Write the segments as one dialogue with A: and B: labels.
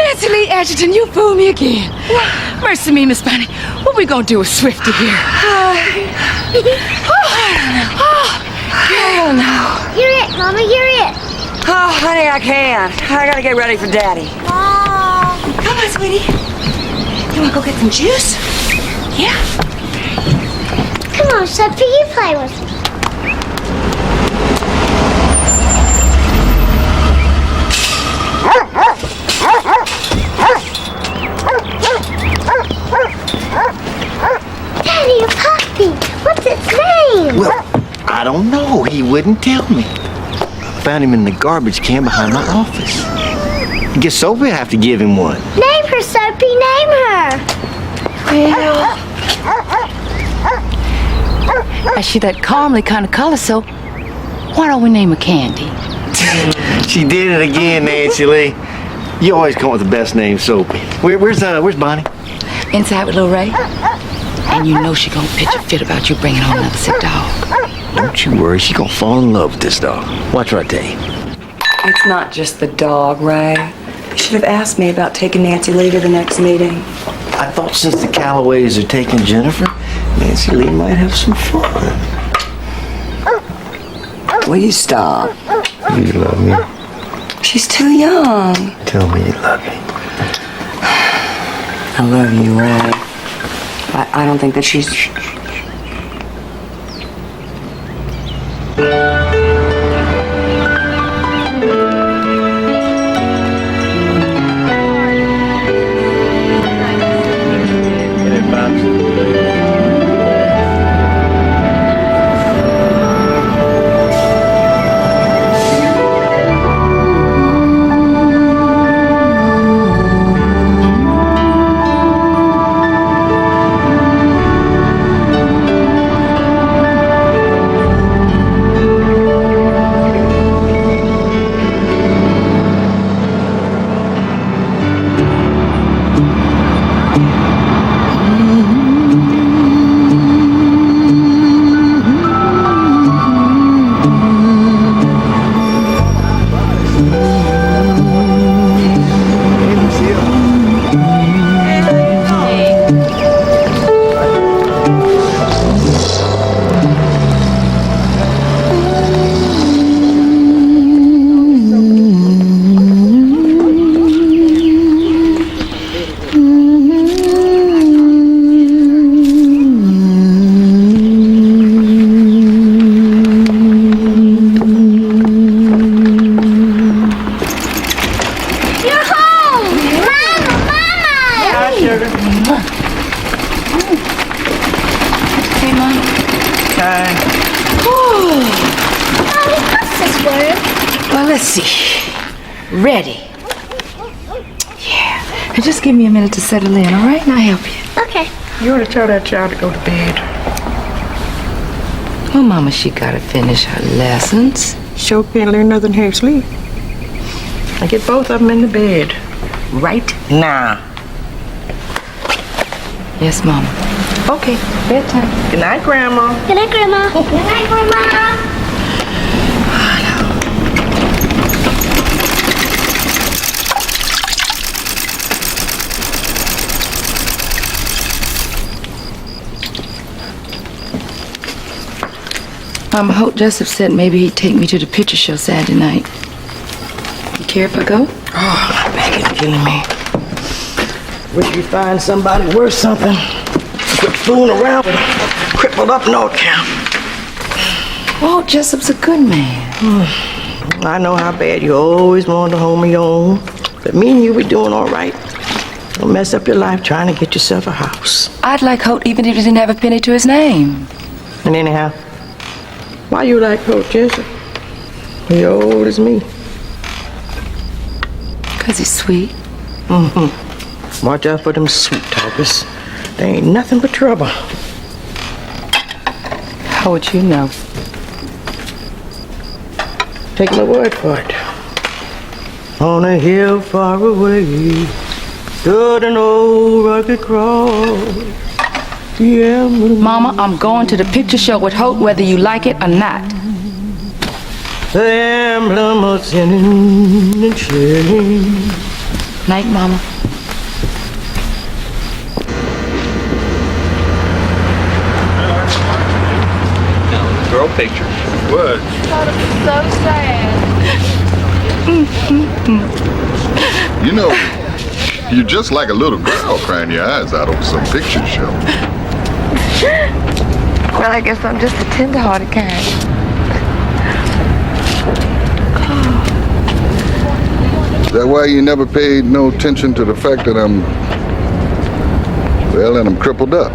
A: Nancy Lee Edgerton, you fooled me again. Mercy me, Miss Bunny. What we gonna do with Swifty here?
B: I don't know.
C: You're it, Mama, you're it.
B: Oh, honey, I can't. I gotta get ready for Daddy.
C: Mom.
B: Come on, sweetie. You wanna go get some juice? Yeah.
C: Come on, Sophie, you play with me. Daddy, a puppy. What's its name?
D: Well, I don't know. He wouldn't tell me. I found him in the garbage can behind my office. I guess Sophie will have to give him one.
C: Name her, Sophie, name her.
A: Well, she that calmly kind of color, so why don't we name her Candy?
D: She did it again, Nancy Lee. You always come up with the best name, Sophie. Where's Bonnie?
A: Inside with Lil Ray. And you know she gonna pitch a fit about you bringing home another sick dog.
D: Don't you worry, she gonna fall in love with this dog. Watch what I tell you.
B: It's not just the dog, Ray. You should have asked me about taking Nancy Lee to the next meeting.
D: I thought since the Callaways are taking Jennifer, Nancy Lee might have some fun.
B: Please stop.
D: You love me?
B: She's too young.
D: Tell me you love me.
B: I love you, Ray. I don't think that she's...
A: Ready. Yeah. And just give me a minute to settle in, all right? And I'll help you.
C: Okay.
E: You ought to tell that child to go to bed.
A: Well, Mama, she gotta finish her lessons.
E: Sure can't learn nothing here sleep. I get both of them in the bed. Right now.
A: Yes, Mama. Okay, bedtime.
E: Good night, Grandma.
C: Good night, Grandma. Good night, Grandma.
A: Hope Jessup said maybe he'd take me to the picture show Saturday night. You care if I go?
E: Oh, my back is killing me. Wish you'd find somebody worth something. Quit fooling around with a crippled up no account.
A: Walt Jessup's a good man.
E: I know how bad you always wanted a home of your own. But me and you were doing all right. Don't mess up your life trying to get yourself a house.
A: I'd like Holt even if he didn't have a penny to his name.
E: And anyhow, why you like Coach Jessup? He old as me.
A: 'Cause he's sweet.
E: Watch out for them sweet talkers. They ain't nothing but trouble.
A: How would you know?
E: Take my word for it. On a hill far away, stood an old rugged cross. Yeah,
A: Mama, I'm going to the picture show with Holt whether you like it or not.
E: the emblem of sin and shame.
A: Night, Mama.
D: Girl picture.
F: What?
A: So sad.
F: You know, you're just like a little girl crying your eyes out over some picture show.
A: Well, I guess I'm just a tender-hearted kind.
F: Is that why you never paid no attention to the fact that I'm crippled up?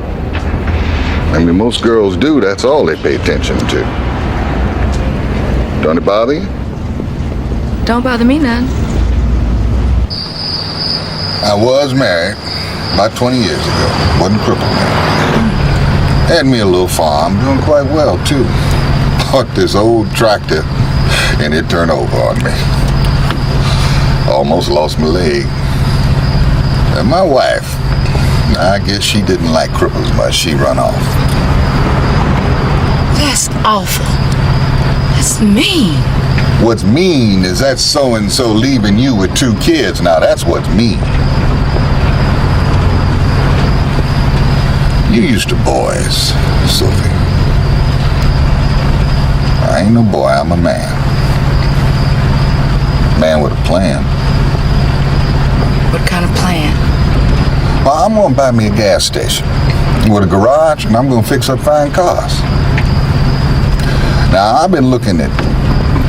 F: I mean, most girls do. That's all they pay attention to. Don't it bother you?
A: Don't bother me none.
F: I was married about 20 years ago. Wasn't crippled then. Had me a little farm, doing quite well too. Bought this old tractor and it turned over on me. Almost lost my leg. And my wife, I guess she didn't like cripples much. She run off.
A: That's awful. That's mean.
F: What's mean is that so-and-so leaving you with 2 kids. Now that's what's mean. You used to boys, Sophie. I ain't no boy, I'm a man. Man with a plan.
A: What kind of plan?
F: Well, I'm gonna buy me a gas station with a garage, and I'm gonna fix up fine cars. Now, I've been looking at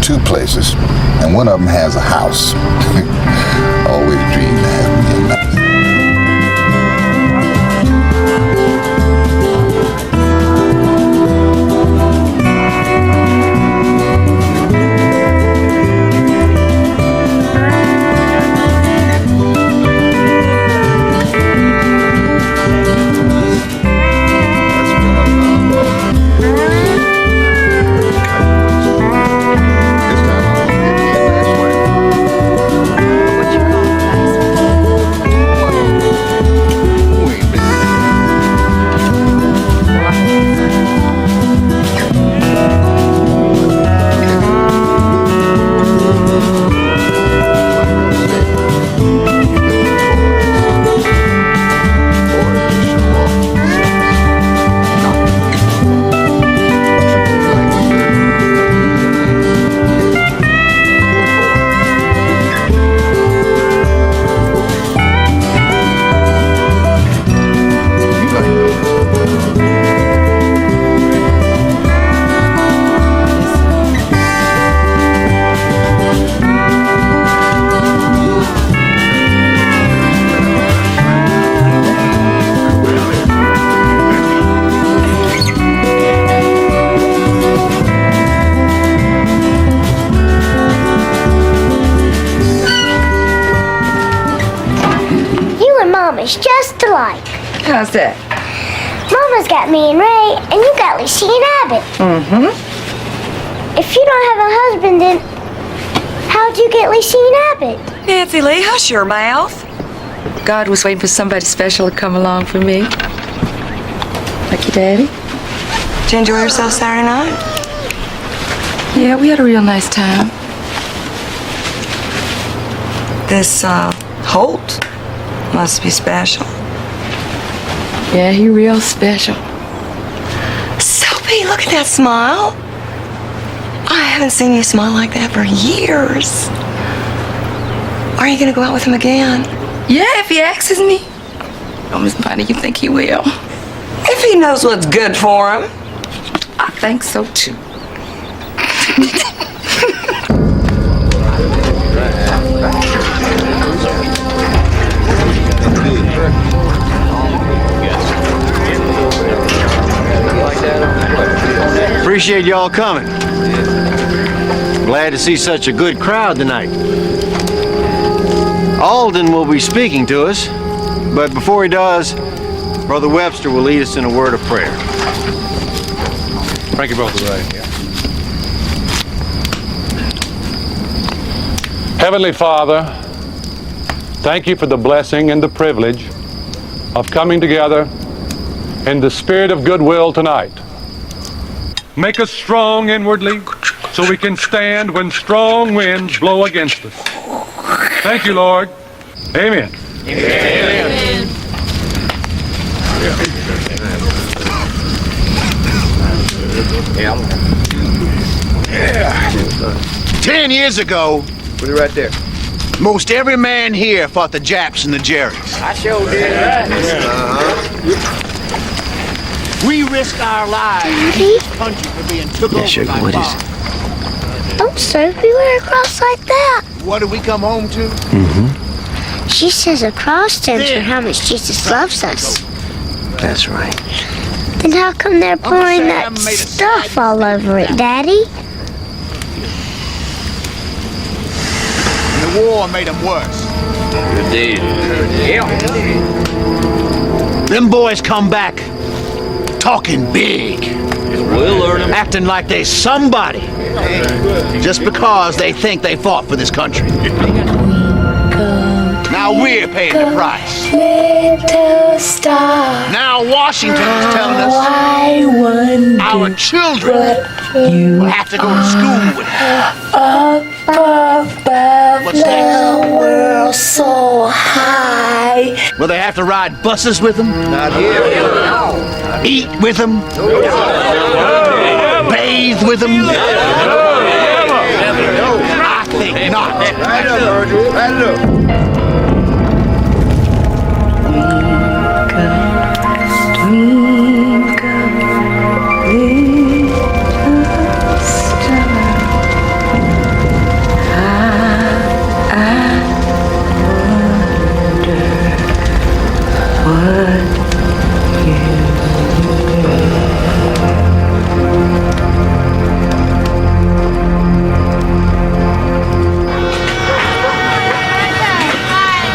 F: 2 places, and one of them has a house. Always dreamed to have me a nice.
C: Mama's just alike.
A: How's that?
C: Mama's got me and Ray, and you got Lucy and Abbott.
A: Mm-hmm.
C: If you don't have a husband, then how'd you get Lucy and Abbott?
B: Nancy Lee, hush your mouth.
A: God was waiting for somebody special to come along for me. Like your daddy?
B: Did you enjoy yourself Saturday night?
A: Yeah, we had a real nice time.
B: This, Holt must be special.
A: Yeah, he real special.
B: Sophie, look at that smile. I haven't seen you smile like that for years. Are you gonna go out with him again?
A: Yeah, if he asks me. Oh, Miss Bonnie, you think he will?
B: If he knows what's good for him.
A: I think so, too.
G: Appreciate y'all coming. Glad to see such a good crowd tonight. Alden will be speaking to us, but before he does, Brother Webster will lead us in a word of prayer.
H: Thank you, Brother Ray. Heavenly Father, thank you for the blessing and the privilege of coming together in the spirit of goodwill tonight. Make us strong inwardly so we can stand when strong winds blow against us. Thank you, Lord, Amen.
A: Amen.
I: 10 years ago,
E: Put it right there.
I: most every man here fought the Japs and the Jerrys.
E: I sure did.
I: We risked our lives in this country for being took over by
D: what is
I: bombs.
C: Oh, Sophie, we're across like that.
I: What did we come home to?
C: She says a cross stands for how much Jesus loves us.
D: That's right.
C: Then how come they're pouring
I: Sam
C: that
I: made a
C: stuff all over it, Daddy?
I: The war made them worse. Them boys come back talking big.
J: We'll learn them.
I: Acting like they somebody. Just because they think they fought for this country. Now we're paying the price. Now Washington is telling us our children will have to go to school with us. What's next?
C: World so high.
I: Will they have to ride buses with them?
E: Not here.
I: Eat with them? Bathe with them? I think not.
E: Right up, Marjorie. Right up.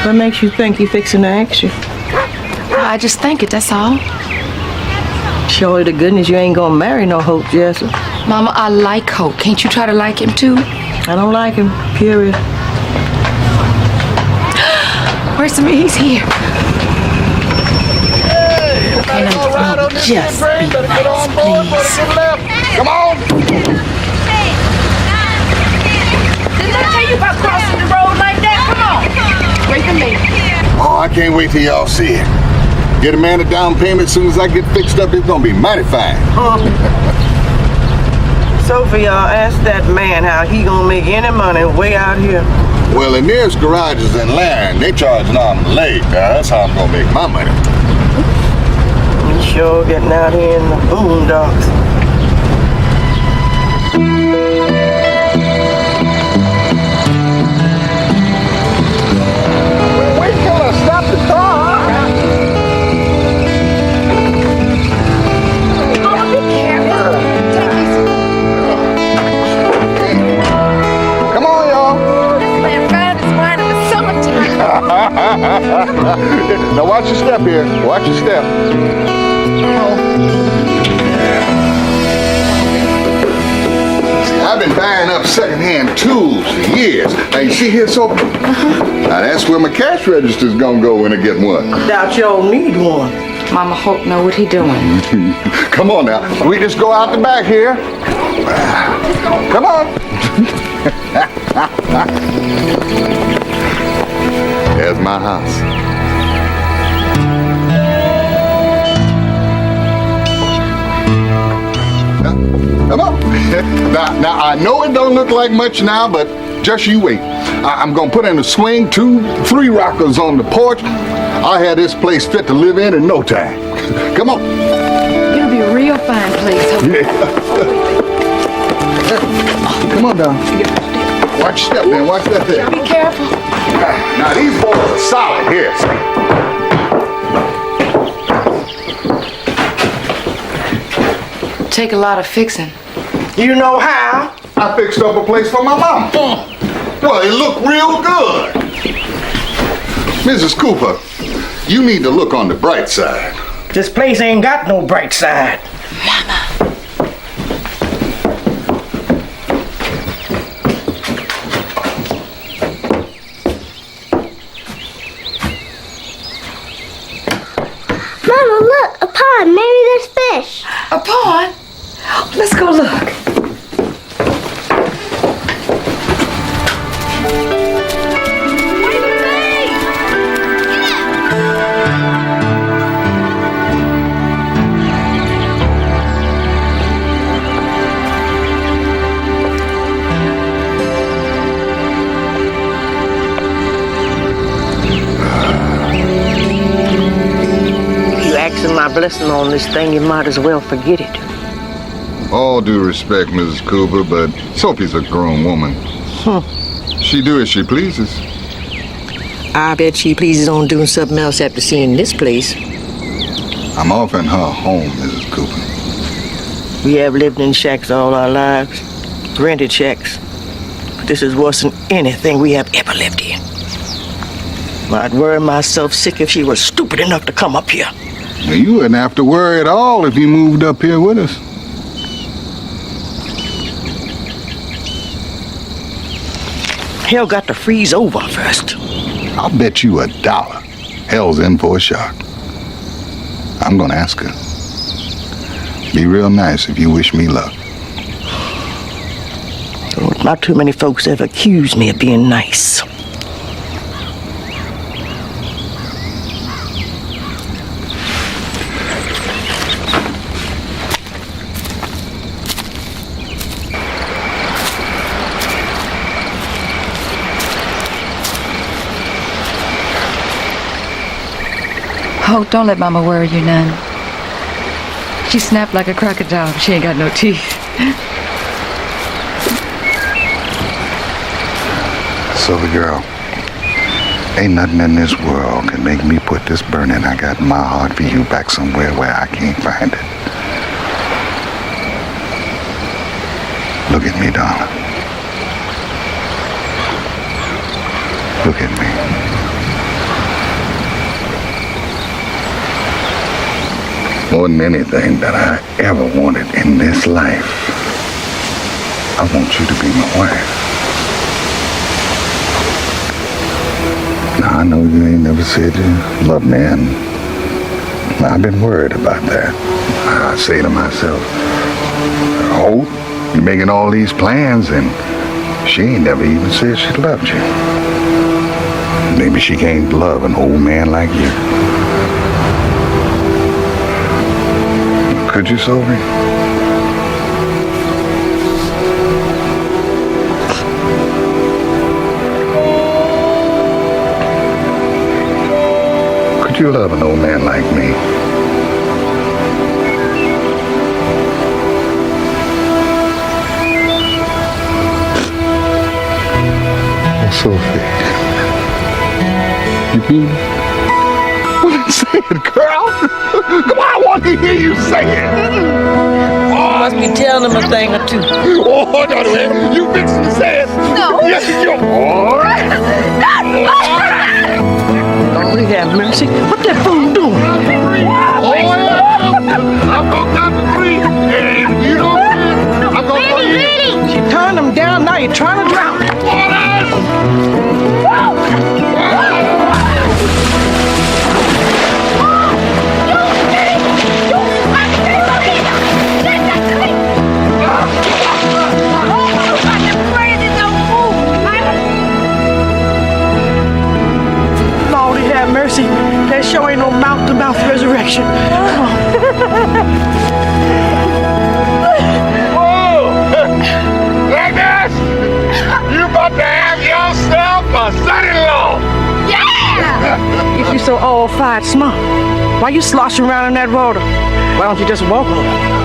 K: What makes you think you fixing to ask you?
A: I just think it, that's all.
K: Surely to goodness you ain't gonna marry no Hope Jessup.
A: Mama, I like Hope. Can't you try to like him too?
K: I don't like him, period.
A: Where's the He's here. Okay, now, just be nice, please.
F: Come on!
A: Didn't I tell you about crossing the road like that? Come on. Wait for me.
F: Oh, I can't wait till y'all see it. Get a man a down payment as soon as I get fixed up. It's gonna be mighty fine.
K: Sophie, ask that man how he gonna make any money way out here.
F: Well, the nearest garage is in Laren. They charge an arm and a leg. That's how I'm gonna make my money.
K: You sure getting out here in the boondocks.
F: Wait till I stop the car. Come on, y'all. Now watch your step here. Watch your step. See, I've been buying up secondhand tools for years. Now you see here, Sophie? Now that's where my cash register's gonna go when I get one.
K: Doubt y'all need one.
A: Mama Hope know what he doing.
F: Come on now. We just go out the back here. Come on. There's my house. Come on. Now, I know it don't look like much now, but just you wait. I'm gonna put in a swing, 2, 3 rockers on the porch. I'll have this place fit to live in no time. Come on.
A: It'll be a real fine place, Hope.
F: Yeah. Come on down. Watch your step, man. Watch that there.
A: Be careful.
F: Now, these boys are solid here.
A: Take a lot of fixing.
E: You know how?
F: I fixed up a place for my mom. Well, it looked real good. Mrs. Cooper, you need to look on the bright side.
E: This place ain't got no bright side.
C: Mama, look, a pond. Maybe there's fish.
A: A pond? Let's go look.
E: blessing on this thing, you might as well forget it.
F: All due respect, Mrs. Cooper, but Sophie's a grown woman. She do as she pleases.
E: I bet she pleases on doing something else after seeing this place.
F: I'm offering her a home, Mrs. Cooper.
E: We have lived in shacks all our lives, rented shacks. But this is worse than anything we have ever lived in. I'd worry myself sick if she was stupid enough to come up here.
F: Now, you wouldn't have to worry at all if you moved up here with us.
E: Hell got to freeze over first.
F: I'll bet you $1. Hell's in for a shock. I'm gonna ask her. Be real nice if you wish me luck.
E: Not too many folks ever accuse me of being nice.
A: Oh, don't let Mama worry you none. She snapped like a crocodile, but she ain't got no teeth.
F: Sophie girl, ain't nothing in this world can make me put this burning I got in my heart for you back somewhere where I can't find it. Look at me, darling. Look at me. More than anything that I ever wanted in this life, I want you to be my wife. Now, I know you ain't never said you love me, and I've been worried about that. I say to myself, oh, you're making all these plans, and she ain't never even said she loved you. Maybe she can't love an old man like you. Could you, Sophie? Could you love an old man like me? Oh, Sophie. You mean it? Say it, girl. Come on, I want to hear you say it.
E: You must be telling them a thing or two.
F: Oh, no, no, you fixing to say it.
E: No.
F: Yes, you. All right.
E: Lord have mercy. What that fool doing?
F: Oh, yeah. I'm going down to 3. And you don't care. I'm going to
E: She turned him down, now you're trying to drown him. Lordy have mercy. That sure ain't no mouth-to-mouth resurrection.
F: Whoa! Agnes! You about to have yourself a son-in-law!
E: Yeah! If you so all-fired smart, why you sloshing around in that water? Why don't you just walk on?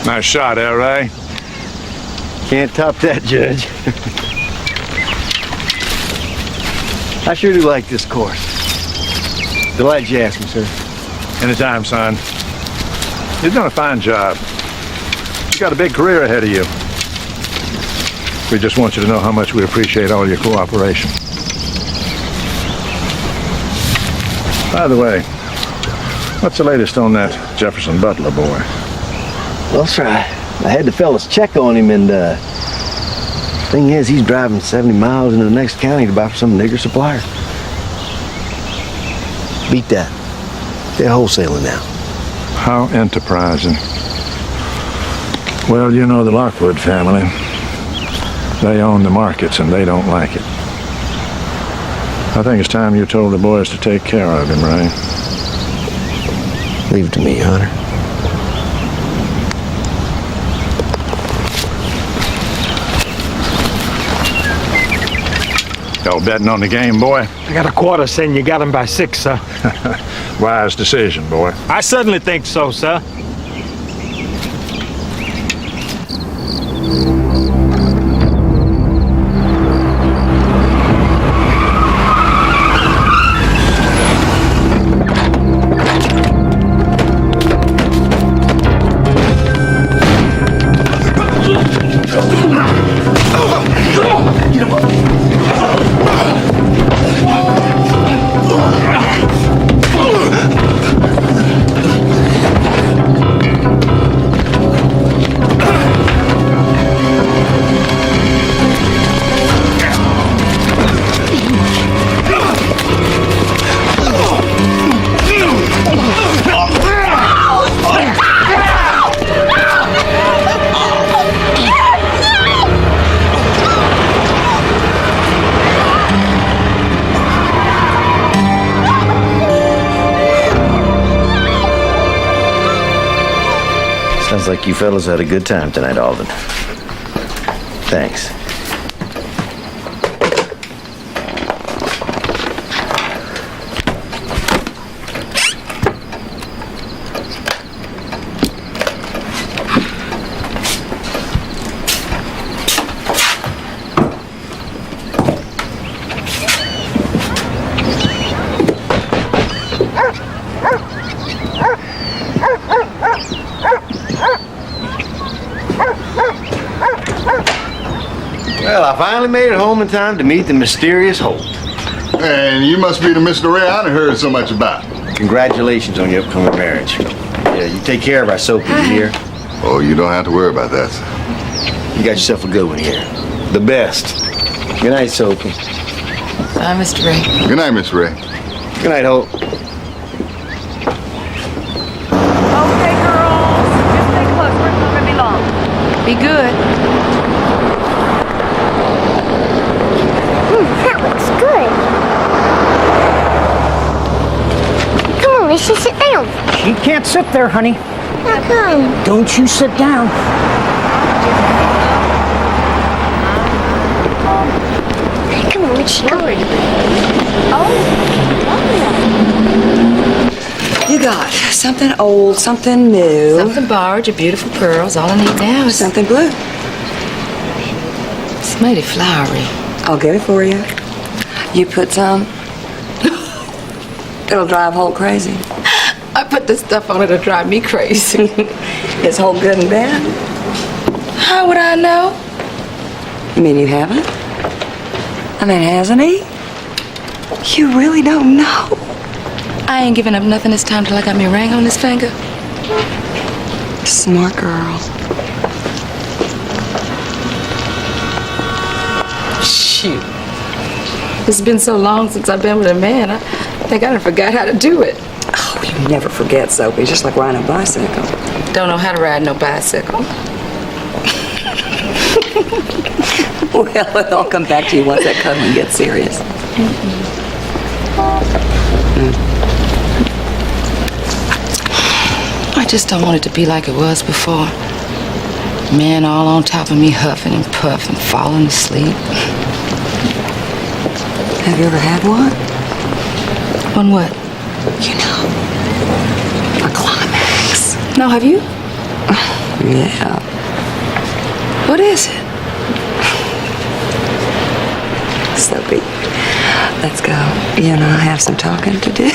H: Nice shot, Ray.
D: Can't top that, Judge. I sure do like this course. Delighted you asked me, sir.
H: Anytime, son. You've done a fine job. You got a big career ahead of you. We just want you to know how much we appreciate all your cooperation. By the way, what's the latest on that Jefferson Butler boy?
D: Well, sir, I had the fellas check on him, and thing is, he's driving 70 miles into the next county to buy for some nigger supplier. Beat that. They're wholesaling now.
H: How enterprising. Well, you know the Lockwood family. They own the markets, and they don't like it. I think it's time you told the boys to take care of him, Ray.
D: Leave it to me, Hunter.
J: Y'all betting on the game, boy?
L: I got a quarter saying you got him by 6, sir.
J: Wise decision, boy.
L: I certainly think so, sir.
D: Sounds like you fellas had a good time tonight, Alden. Thanks. Well, I finally made it home in time to meet the mysterious Holt.
F: And you must be the Mr. Ray I heard so much about.
D: Congratulations on your upcoming marriage. Yeah, you take care of our Sophie here.
F: Oh, you don't have to worry about that, sir.
D: You got yourself a good one here. The best. Good night, Sophie.
A: Bye, Mr. Ray.
F: Good night, Miss Ray.
D: Good night, Holt.
M: Okay, girls. Just stay close. We're not gonna be long.
A: Be good.
C: That looks good. Come on, let's just sit down.
I: She can't sit there, honey.
C: How come?
I: Don't you sit down.
C: Come on, let's go.
B: You got something old, something new.
A: Something borrowed, your beautiful pearls. All I need now is
B: Something blue.
A: It's mighty flowery.
B: I'll get it for you. You put some. It'll drive Holt crazy.
A: I put this stuff on it to drive me crazy.
B: Is Holt good and bad?
A: How would I know?
B: You mean you haven't? I mean, hasn't he? You really don't know.
A: I ain't giving up nothing this time till I got me a ring on this finger.
B: Smart girl.
A: Shoot. It's been so long since I've been with a man, I think I done forgot how to do it.
B: Oh, you never forget, Sophie. Just like riding a bicycle.
A: Don't know how to ride no bicycle.
B: Well, it'll come back to you once that cuddling gets serious.
A: I just don't want it to be like it was before. Man all on top of me, huffing and puffing, falling asleep.
B: Have you ever had one?
A: One what?
B: You know, a climax.
A: No, have you?
B: Yeah.
A: What is it?
B: Sophie, let's go. You and I have some talking to do.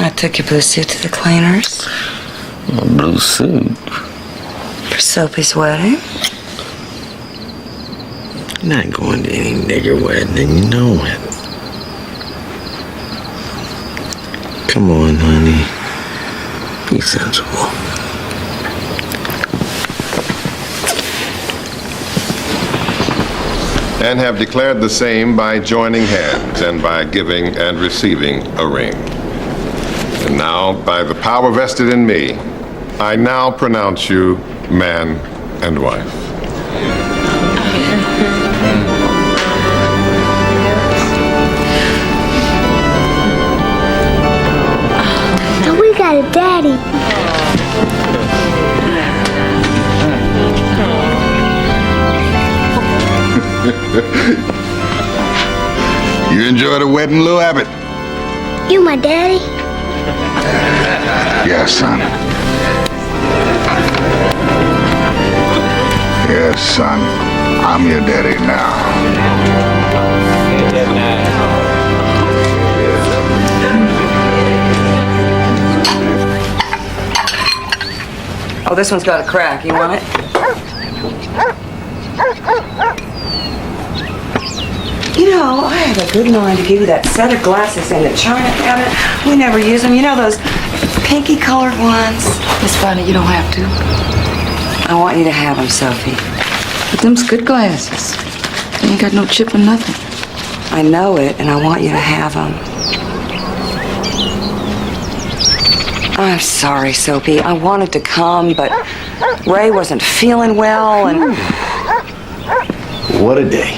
B: I took your blue suit to the cleaners.
N: A blue suit?
B: For Sophie's wedding.
N: Not going to any nigger wedding, and you know it. Come on, honey. Be sensible.
O: And have declared the same by joining hands and by giving and receiving a ring. And now, by the power vested in me, I now pronounce you man and wife.
F: You enjoy the wedding, Lil Abbott?
C: You my daddy?
F: Yes, son. Yes, son. I'm your daddy now.
B: Oh, this one's got a crack. You want it? You know, I have a good mind to give you that set of glasses in the china cabinet. We never use them. You know those pinky colored ones?
A: Miss Bonnie, you don't have to.
B: I want you to have them, Sophie.
A: But them's good glasses. They ain't got no chip or nothing.
B: I know it, and I want you to have them. I'm sorry, Sophie. I wanted to come, but Ray wasn't feeling well, and...
D: What a day.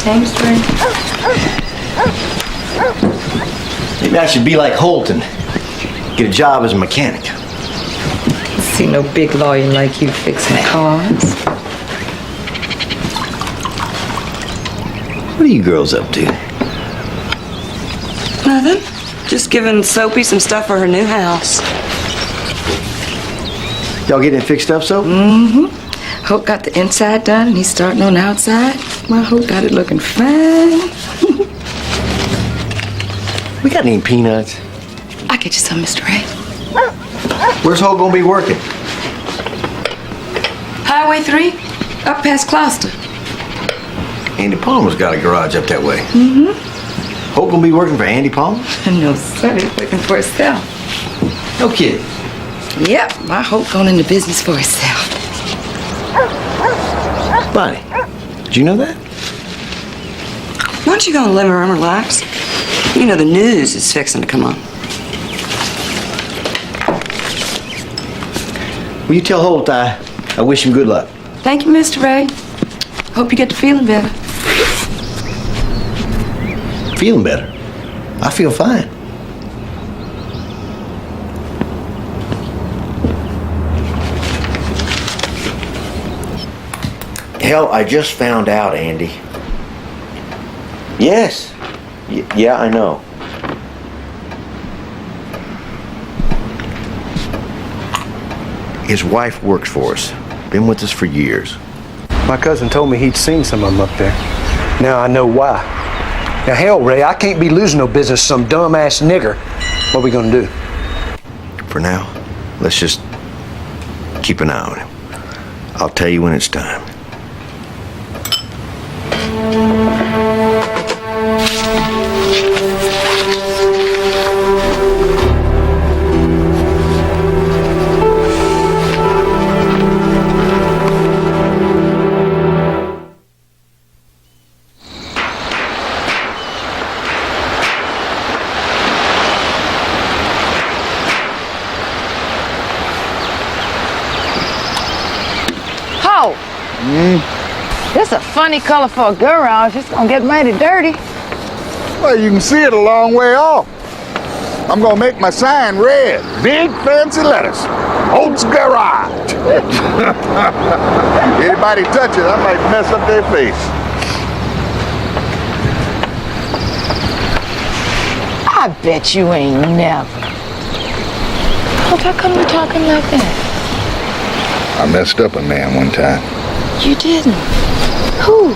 A: Thanks, Ray.
D: Maybe I should be like Holton. Get a job as a mechanic.
A: See no big lawyer like you fixing cars.
D: What are you girls up to?
B: Nothing. Just giving Sophie some stuff for her new house.
D: Y'all getting it fixed up, so?
A: Mm-hmm. Hope got the inside done and he's starting on the outside. My Hope got it looking fine.
D: We got any peanuts?
A: I'll get you some, Mr. Ray.
D: Where's Hope gonna be working?
A: Highway 3, up past Gloucester.
D: Andy Palmer's got a garage up that way.
A: Mm-hmm.
D: Hope gonna be working for Andy Palmer?
A: No, sir. He's working for himself.
D: No kidding.
A: Yep, my Hope going into business for himself.
D: Bonnie, did you know that?
B: Why don't you go in the living room and relax? You know the news is fixing to come on.
D: Will you tell Holt I wish him good luck?
A: Thank you, Mr. Ray. Hope you get to feeling better.
D: Feeling better? I feel fine. Hell, I just found out, Andy. Yes. Yeah, I know. His wife works for us. Been with us for years.
P: My cousin told me he'd seen some of them up there. Now I know why. Now, hell, Ray, I can't be losing no business to some dumbass nigger. What are we gonna do?
D: For now, let's just keep an eye on him. I'll tell you when it's time.
Q: This a funny color for a garage. It's gonna get mighty dirty.
F: Well, you can see it a long way off. I'm gonna make my sign red. Big fancy letters. Holt's Garage. Anybody touch it, I might mess up their face.
Q: I bet you ain't never. Well, how come you talking like that?
F: I messed up a man one time.
Q: You didn't. Who?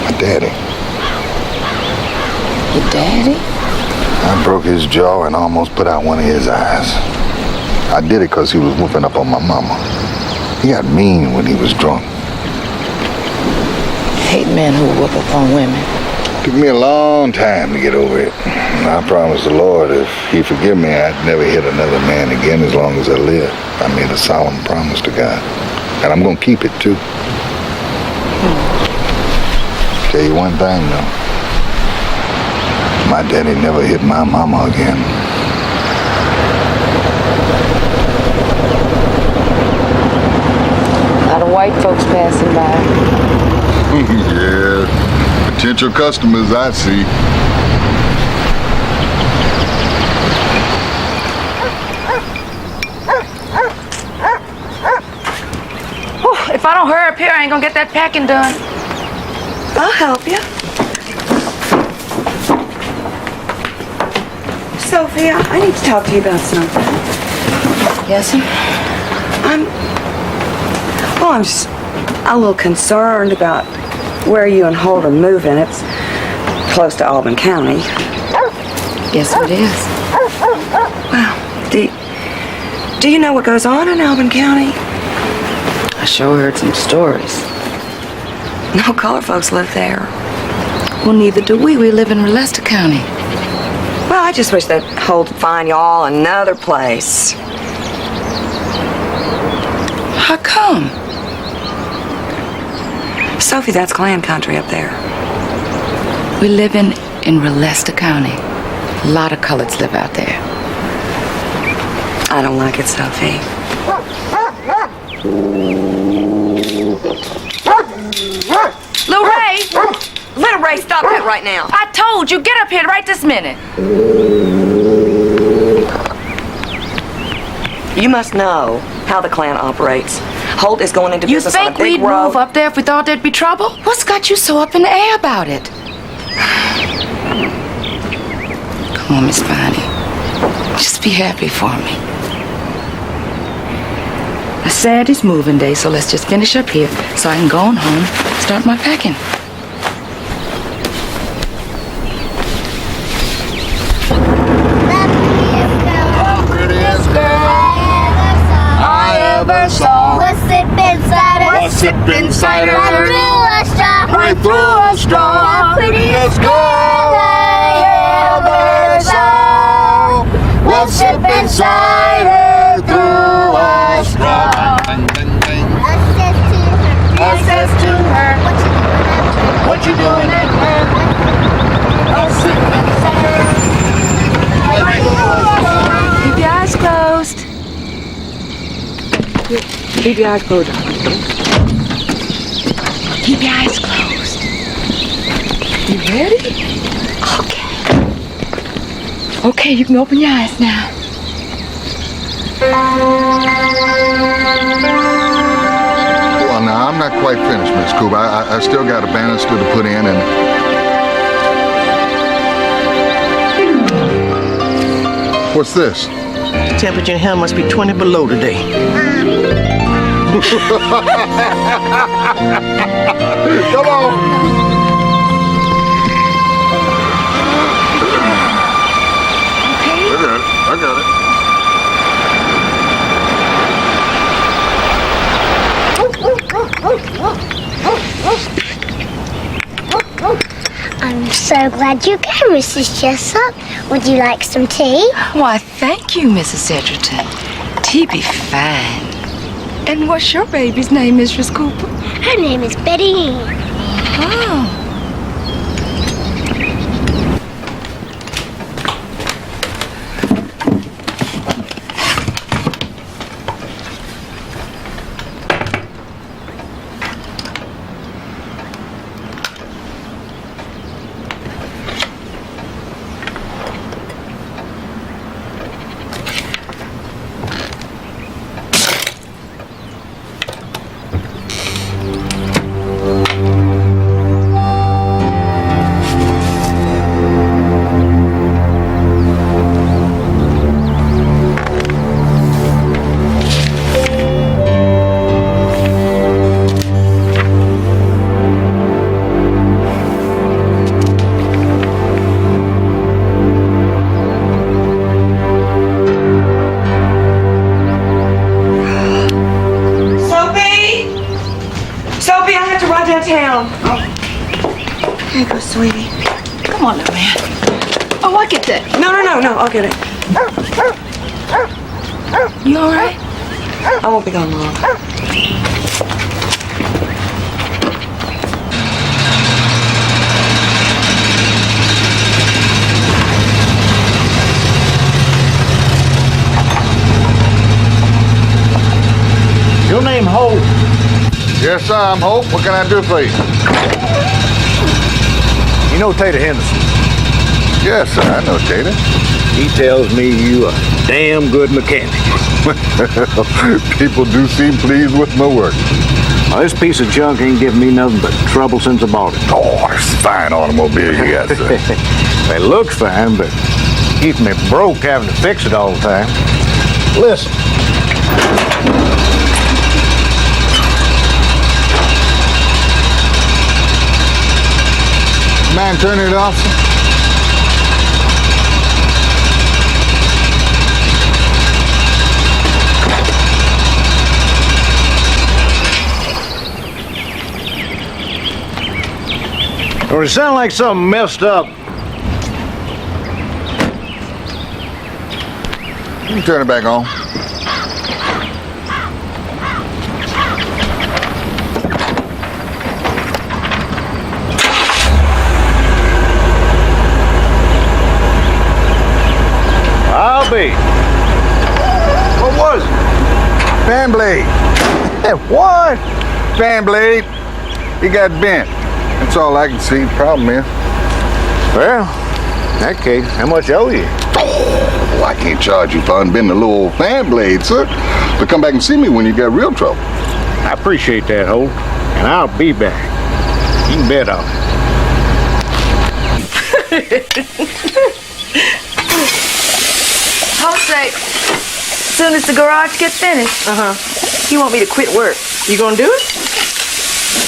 F: My daddy.
Q: Your daddy?
F: I broke his jaw and almost put out one of his eyes. I did it because he was whooping up on my mama. He got mean when he was drunk.
Q: Hate men who whoop up on women.
F: Took me a long time to get over it. And I promised the Lord if he forgive me, I'd never hit another man again as long as I live. I made a solemn promise to God. And I'm gonna keep it too. Tell you one thing though. My daddy never hit my mama again.
Q: A lot of white folks passing by.
F: Yeah, potential customers I see.
Q: If I don't hurry up here, I ain't gonna get that packing done.
B: I'll help you. Sophie, I need to talk to you about something.
A: Yes, sir?
B: I'm just a little concerned about where you and Holt are moving. It's close to Albin County.
A: Yes, it is.
B: Well, do you know what goes on in Albin County?
A: I sure heard some stories.
B: No colored folks live there.
A: Well, neither do we. We live in Rolesta County.
B: Well, I just wish that Holt would find y'all another place.
A: How come?
B: Sophie, that's clan country up there.
A: We live in Rolesta County. A lot of coloreds live out there.
B: I don't like it, Sophie.
M: Lil Ray!
B: Little Ray, stop that right now.
M: I told you, get up here right this minute.
B: You must know how the clan operates. Holt is going into
A: You
B: business on a
A: think
B: big
A: we'd
B: road.
A: move up there if we thought there'd be trouble? What's got you so up in the air about it? Come on, Miss Bonnie. Just be happy for me. Saturday's moving day, so let's just finish up here so I can go on home, start my packing.
C: What's it inside her?
F: What's it inside her?
C: Right through a straw.
F: Right through a straw.
C: The prettiest girl I ever saw.
F: What's it inside her through a straw?
C: I says to her,
F: What you doing at home?
C: what's it inside her?
A: Keep your eyes closed.
B: Keep your eyes closed.
A: Keep your eyes closed. You ready? Okay. Okay, you can open your eyes now.
F: Well, now, I'm not quite finished, Miss Cooper. I still got a banister to put in, and... What's this?
E: The temperature in hell must be 20 below today.
F: Come on. I got it.
C: I'm so glad you came, Mrs. Jessup. Would you like some tea?
A: Why, thank you, Mrs. Edgerton. Tea be fine. And what's your baby's name, Mistress Cooper?
C: Her name is Betty Ann.
A: Oh.
B: downtown. Here you go, sweetie.
A: Come on, little man. Oh, I get that.
B: No, I'll get it.
A: You all right?
B: I won't be gone long.
J: Your name Holt?
F: Yes, sir, I'm Hope. What can I do for you?
J: You know Tater Henderson?
F: Yes, sir, I know Tater.
J: He tells me you a damn good mechanic.
F: People do seem pleased with my work.
J: Now, this piece of junk ain't given me nothing but trouble since I bought it.
F: Oh, it's a fine automobile you got, sir.
J: It looks fine, but Keeps me broke having to fix it all the time. Listen.
F: Man, turn it off.
J: Or it sound like something messed up.
F: You can turn it back on.
J: I'll be. What was it?
F: Fan blade.
J: What?
F: Fan blade. He got bent. That's all I can see. Problem is.
J: Well, in that case, how much owe you?
F: Oh, I can't charge you for unbending a little old fan blade, sir. But come back and see me when you got real trouble.
J: I appreciate that, Holt. And I'll be back. You can bet on it.
M: Jose, as soon as the garage gets finished, you want me to quit work.
K: You gonna do it?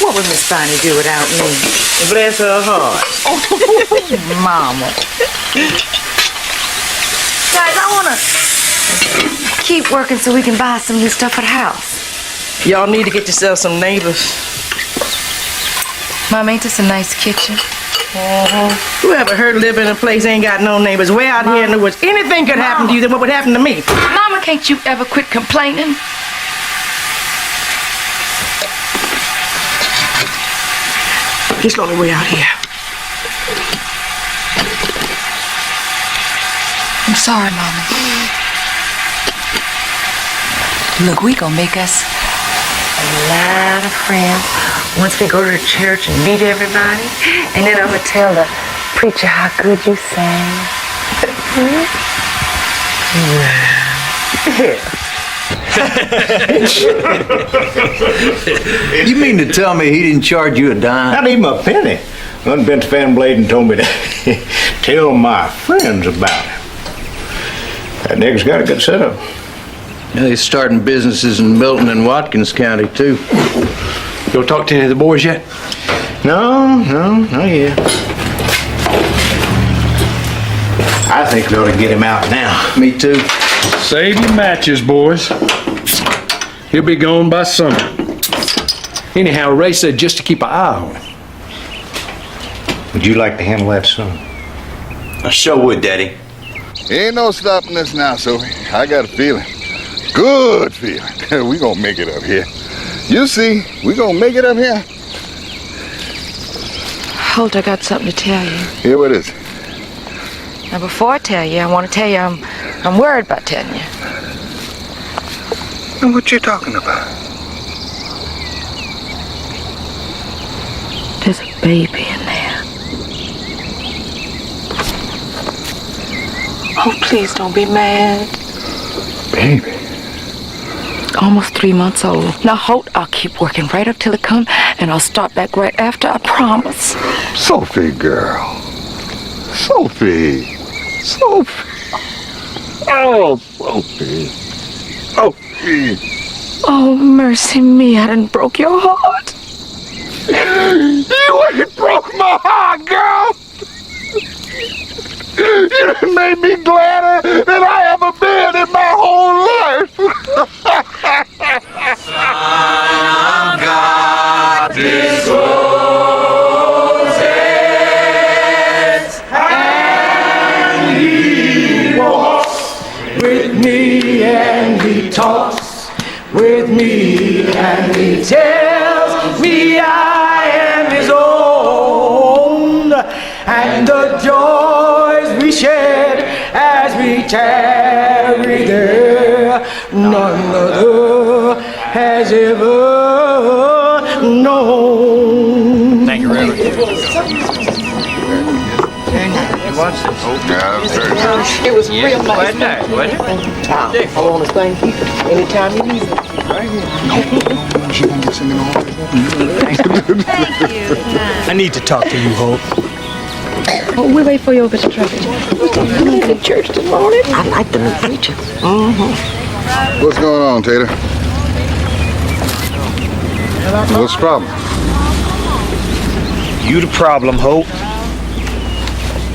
M: What would Miss Bonnie do without me?
K: Bless her heart.
M: Mama. Guys, I want to keep working so we can buy some new stuff for the house.
K: Y'all need to get yourself some neighbors.
M: Mom, ain't this a nice kitchen?
K: Who ever heard living in a place ain't got no neighbors? Way out here in the woods. Anything could happen to you, then what would happen to me?
M: Mama, can't you ever quit complaining?
K: Just let me way out here.
M: I'm sorry, Mama. Look, we gonna make us a lot of friends once we go to church and meet everybody. And then I'm gonna tell the preacher how good you sang.
D: You mean to tell me he didn't charge you a dime?
J: Not even a penny. Unbent the fan blade and told me to tell my friends about it. That nigga's got a good setup.
D: Yeah, he's starting businesses in Milton and Watkins County, too.
P: You talk to any of the boys yet?
J: No, not yet. I think we ought to get him out now.
D: Me too.
L: Save your matches, boys. He'll be gone by summer.
P: Anyhow, Ray said just to keep an eye on him.
J: Would you like to handle that, son?
D: I sure would, Daddy.
F: Ain't no stopping us now, Sophie. I got a feeling. Good feeling. We gonna make it up here. You see, we gonna make it up here.
M: Holt, I got something to tell you.
F: Here it is.
M: Now, before I tell you, I want to tell you I'm worried about telling you.
F: And what you talking about?
M: There's a baby in there. Oh, please don't be mad.
F: Baby.
M: Almost 3 months old. Now, Holt, I'll keep working right up till it comes, and I'll start back right after, I promise.
F: Sophie, girl. Sophie. Sophie. Oh, Sophie. Sophie.
M: Oh, mercy me, I done broke your heart.
F: You ain't broke my heart, girl. You done made me gladder than I ever been in my whole life.
I: Son of God, this roses, and he walks with me, and he talks with me, and he tells me I am his own, and the joys we shed as we tarry there, none other has ever known.
L: Thank you, Reverend.
J: What's this?
K: It was real nice.
J: Wasn't it?
K: I want to thank you anytime you need it.
F: She gonna be singing all
L: I need to talk to you, Hope.
A: Oh, we wait for you over to traffic. You need to church this morning.
E: I like the new preacher. Mm-hmm.
F: What's going on, Tater? What's the problem?
R: You the problem, Hope.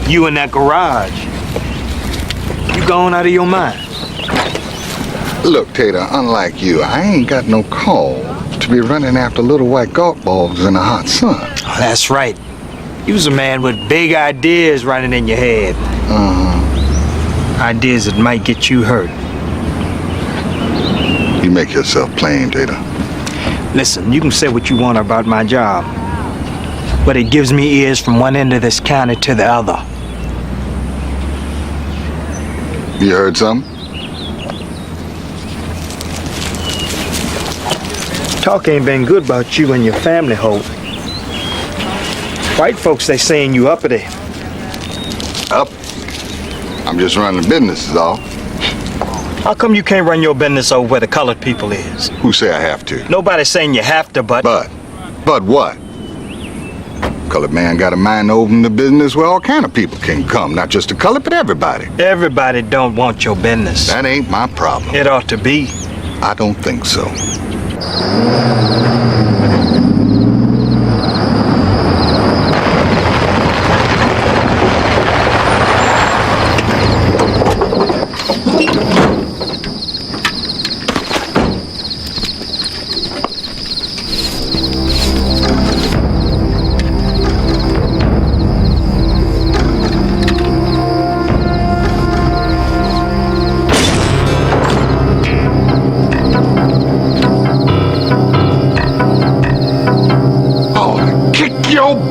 R: You in that garage. You gone out of your mind.
F: Look, Tater, unlike you, I ain't got no call to be running after little white golf balls in the hot sun.
R: Oh, that's right. You's a man with big ideas running in your head. Ideas that might get you hurt.
F: You make yourself plain, Tater.
R: Listen, you can say what you want about my job, but it gives me ears from one end of this county to the other.
F: You heard something?
R: Talk ain't been good about you and your family, Hope. White folks, they saying you uppity.
F: Up? I'm just running the business is all.
R: How come you can't run your business over where the colored people is?
F: Who say I have to?
R: Nobody's saying you have to, but...
F: But what? Colored man got a mind to open the business where all kind of people can come. Not just the colored, but everybody.
R: Everybody don't want your business.
F: That ain't my problem.
R: It ought to be.
F: I don't think so.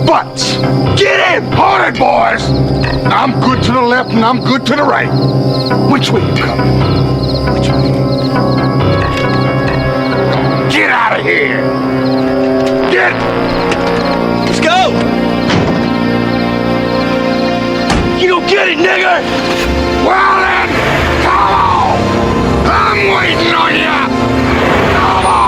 O: Butts! Get in! Hold it, boys! I'm good to the left and I'm good to the right. Which way you coming? Which way? Get out of here! Get!
R: Let's go! You don't get it, nigger!
O: Well then, come on! I'm waiting on ya! Come on!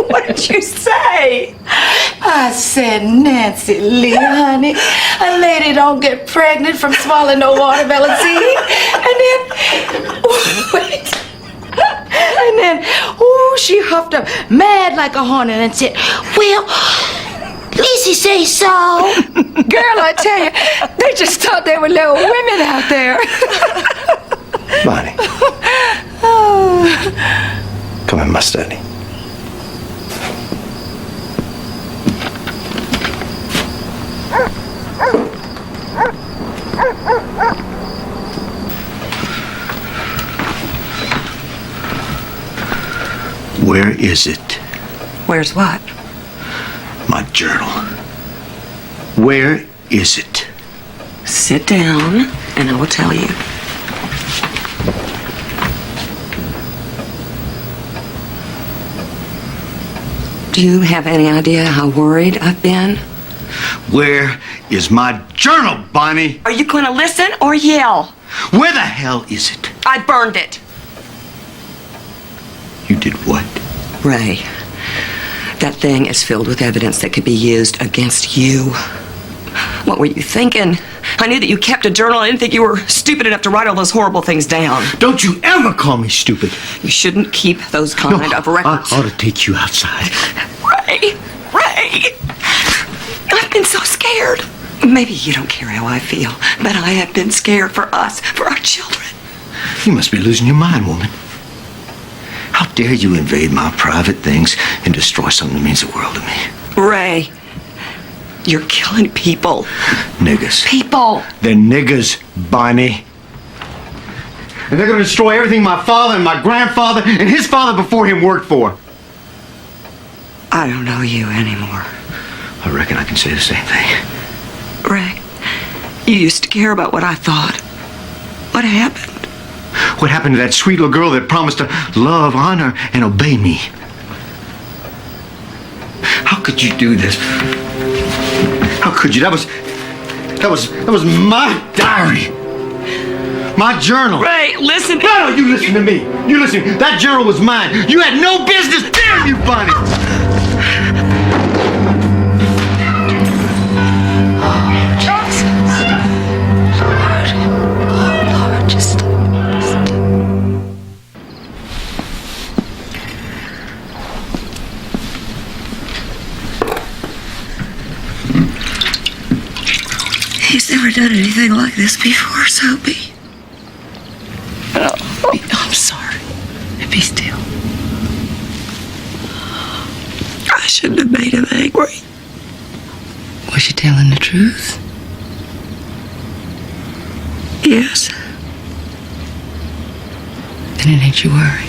M: What did you say? I said, Nancy Lee, honey, a lady don't get pregnant from swallowing no watermelon seed. And then, wait. And then, she huffed up mad like a hornet and said, well, Lizzie say so. Girl, I tell you, they just thought they were little women out there.
R: Bonnie. Come in my study.
J: Where is it?
B: Where's what?
J: My journal. Where is it?
B: Sit down, and I will tell you. Do you have any idea how worried I've been?
J: Where is my journal, Bonnie?
B: Are you going to listen or yell?
J: Where the hell is it?
B: I burned it.
J: You did what?
B: Ray, that thing is filled with evidence that could be used against you. What were you thinking? I knew that you kept a journal. I didn't think you were stupid enough to write all those horrible things down.
J: Don't you ever call me stupid.
B: You shouldn't keep those kind of records.
J: I ought to take you outside.
B: Ray! I've been so scared. Maybe you don't care how I feel, but I have been scared for us, for our children.
J: You must be losing your mind, woman. How dare you invade my private things and destroy something that means the world to me?
B: Ray, you're killing people.
J: Niggas.
B: People.
J: They're niggas, Bonnie. And they're gonna destroy everything my father and my grandfather and his father before him worked for.
B: I don't know you anymore.
J: I reckon I can say the same thing.
B: Ray, you used to care about what I thought. What happened?
J: What happened to that sweet little girl that promised to love, honor, and obey me? How could you do this? How could you? That was my diary.
D: My journal.
B: Ray, listen.
D: No, you listen to me. You listen. That journal was mine. You had no business. Damn you, Bonnie.
B: He's never done anything like this before, Sophie.
M: I'm sorry. Be still.
B: I shouldn't have made him angry.
M: Was she telling the truth?
B: Yes.
M: Then it ain't you worry.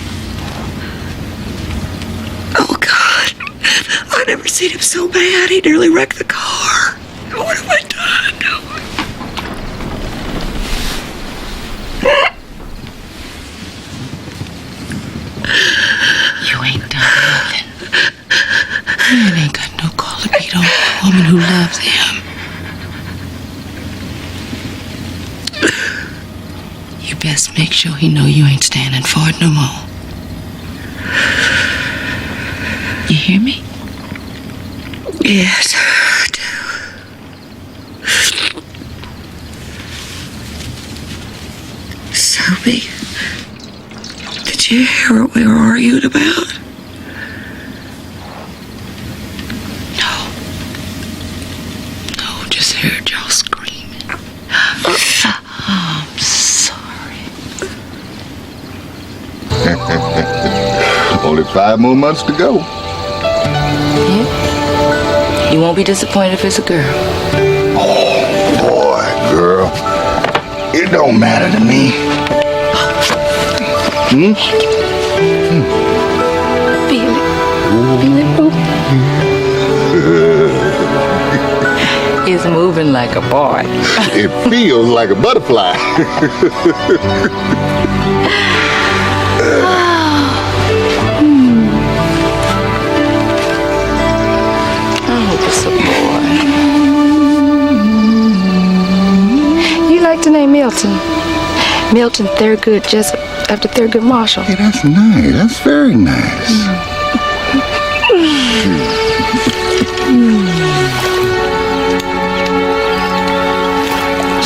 B: Oh, God. I never seen him so bad. He nearly wrecked the car. What have I done?
M: You ain't done nothing. You ain't got no call to beat on a woman who loves him. You best make sure he know you ain't standing for it no more. You hear me?
B: Yes. Sophie, did you hear what we were arguing about?
M: No, just heard y'all screaming. I'm sorry.
F: Only 5 more months to go.
M: Yeah. You won't be disappointed if it's a girl.
F: Oh, boy, girl. It don't matter to me. Hmm?
M: Feel it. Feel it, boo. It's moving like a boy.
F: It feels like a butterfly.
M: I hope it's a boy. You like the name Milton? Milton Thurgood Jessup after Thurgood Marshall.
F: Hey, that's nice. That's very nice.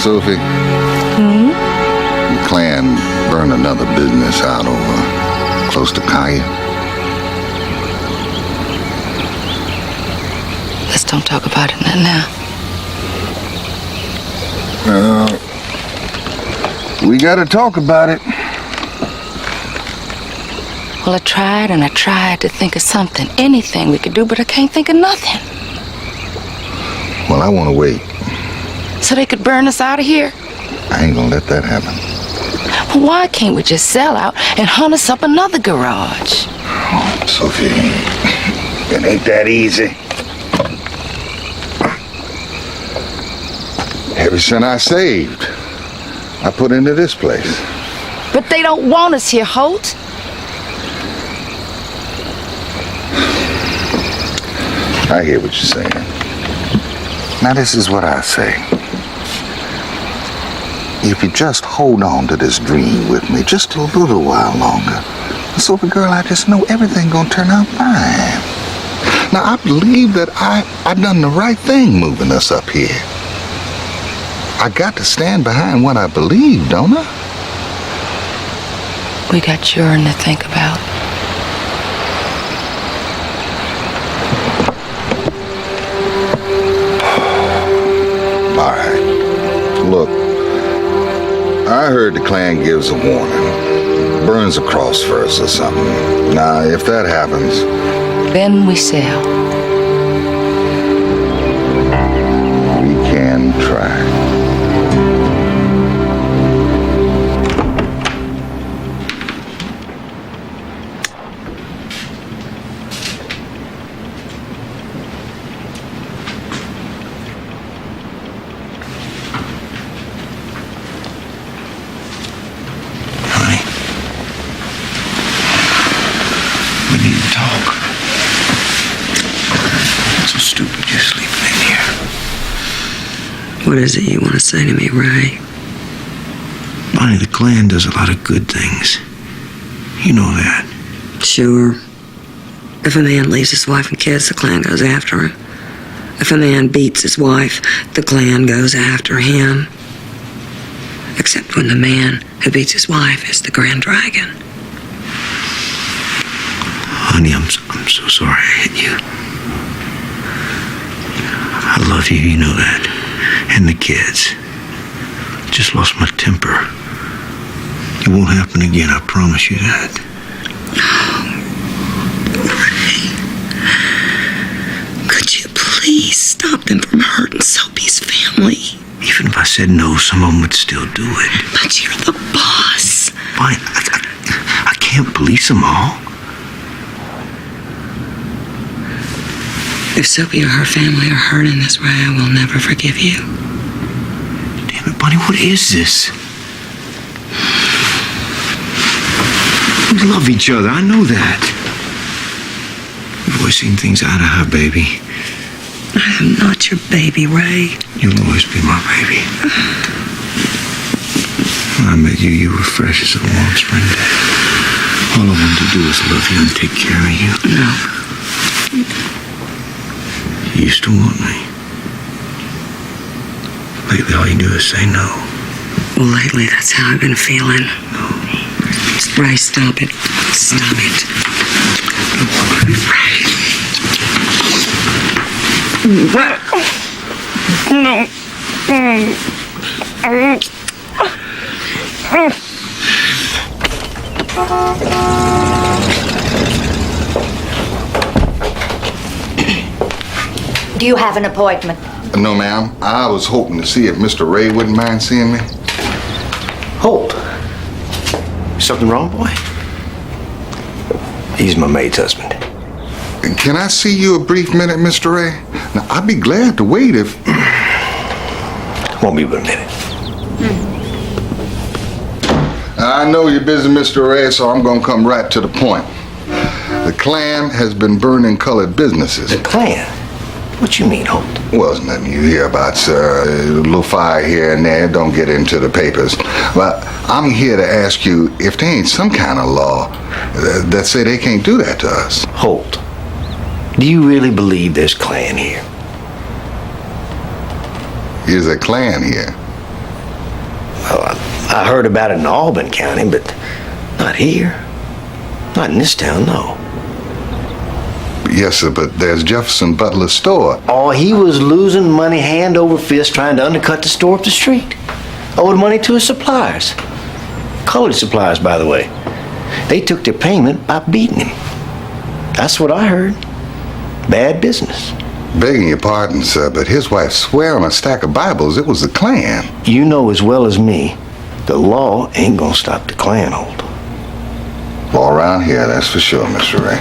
F: Sophie, the clan burned another business out over close to Kaya.
M: Let's don't talk about it now.
F: We gotta talk about it.
M: Well, I tried and I tried to think of something, anything we could do, but I can't think of nothing.
F: Well, I wanna wait.
M: So they could burn us out of here?
F: I ain't gonna let that happen.
M: Well, why can't we just sell out and hunt us up another garage?
F: Oh, Sophie, it ain't that easy. Every cent I saved, I put into this place.
M: But they don't want us here, Holt.
F: I hear what you're saying. Now, this is what I say. If you just hold on to this dream with me just a little while longer, Sophie girl, I just know everything gonna turn out fine. Now, I believe that I done the right thing moving us up here. I got to stand behind what I believe, don't I?
M: We got yourn to think about.
F: All right. Look, I heard the clan gives a warning. Burns a cross first or something. Now, if that happens...
M: Then we sell.
F: We can try.
B: What is it you want to say to me, Ray?
N: Bonnie, the Klan does a lot of good things. You know that.
B: Sure. If a man leaves his wife and kids, the Klan goes after him. If a man beats his wife, the Klan goes after him. Except when the man who beats his wife is the Grand Dragon.
N: Honey, I'm so sorry I hit you. I love you, you know that. And the kids. Just lost my temper. It won't happen again, I promise you that.
B: Could you please stop them from hurting Sophie's family?
N: Even if I said no, some of them would still do it.
B: But you're the boss.
N: Fine, I can't police them all.
B: If Sophie or her family are hurt in this way, I will never forgive you.
N: Damn it, Bonnie, what is this? We love each other, I know that. We've always seen things eye to eye, baby.
B: I am not your baby, Ray.
N: You'll always be my baby. When I met you, you were fresh as a warm spring day. All I wanted to do was love you and take care of you.
B: No.
N: You used to want me. Lately, all you do is say no.
B: Well, lately, that's how I've been feeling. No. Ray, stop it. Stop it. Ray. No.
S: Do you have an appointment?
F: No, ma'am. I was hoping to see if Mr. Ray wouldn't mind seeing me.
P: Hold. Something wrong, boy? He's my maid's husband.
F: Can I see you a brief minute, Mr. Ray? Now, I'd be glad to wait if...
P: Won't be but a minute.
F: I know you're busy, Mr. Ray, so I'm gonna come right to the point. The Klan has been burning colored businesses.
P: The Klan? What you mean, Holt?
F: Well, it's nothing you hear about, sir. A little fire here and there. Don't get into the papers. But I'm here to ask you if there ain't some kind of law that say they can't do that to us.
P: Holt, do you really believe there's Klan here?
F: Is a Klan here?
P: Well, I heard about it in Albany County, but not here. Not in this town, no.
F: Yes, sir, but there's Jefferson Butler's store.
P: Oh, he was losing money hand over fist trying to undercut the store up the street. Owed money to his suppliers. Colored suppliers, by the way. They took their payment by beating him. That's what I heard. Bad business.
F: Begging your pardon, sir, but his wife swear on a stack of Bibles it was the Klan.
P: You know as well as me, the law ain't gonna stop the Klan, Holt.
F: Well, around here, that's for sure, Mr. Ray.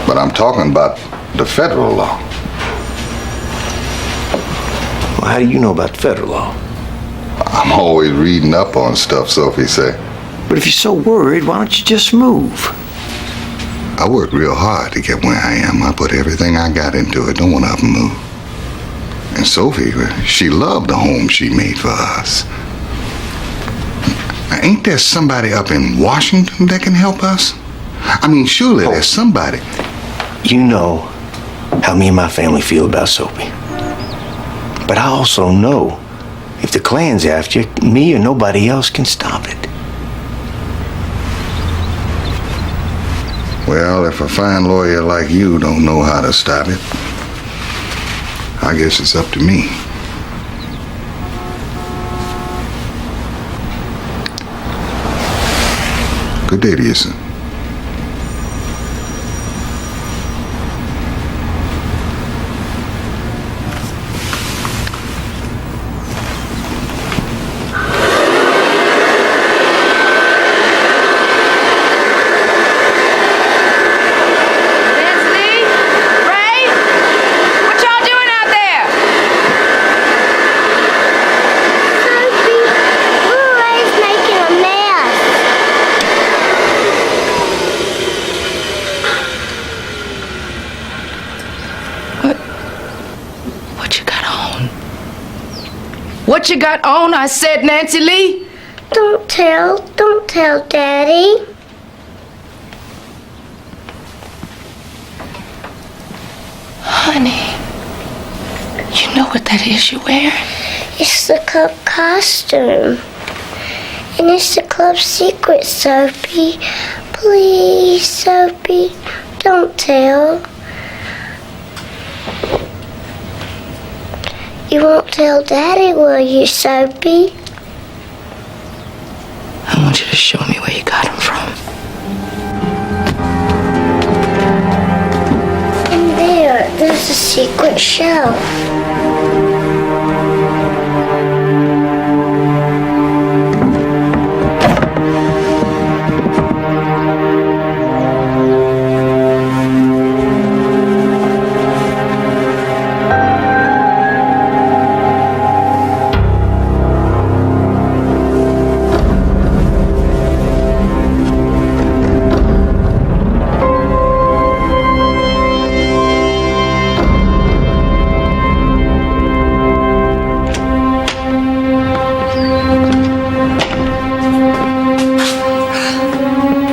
F: But I'm talking about the federal law.
P: Well, how do you know about federal law?
F: I'm always reading up on stuff, Sophie say.
P: But if you're so worried, why don't you just move?
F: I worked real hard to get where I am. I put everything I got into it. Don't want to up and move. And Sophie, she loved the home she made for us. Now, ain't there somebody up in Washington that can help us? I mean, surely there's somebody.
P: You know how me and my family feel about Sophie. But I also know if the Klan's after you, me or nobody else can stop it.
F: Well, if a fine lawyer like you don't know how to stop it, I guess it's up to me. Good day to you, son.
M: What you got on? I said, Nancy Lee.
C: Don't tell Daddy.
M: Honey, you know what that is you're wearing?
C: It's the club costume. And it's the club secret, Sophie. Please, Sophie, don't tell. You won't tell Daddy, will you, Sophie?
M: I want you to show me where you got them from.
C: In there's a secret shelf.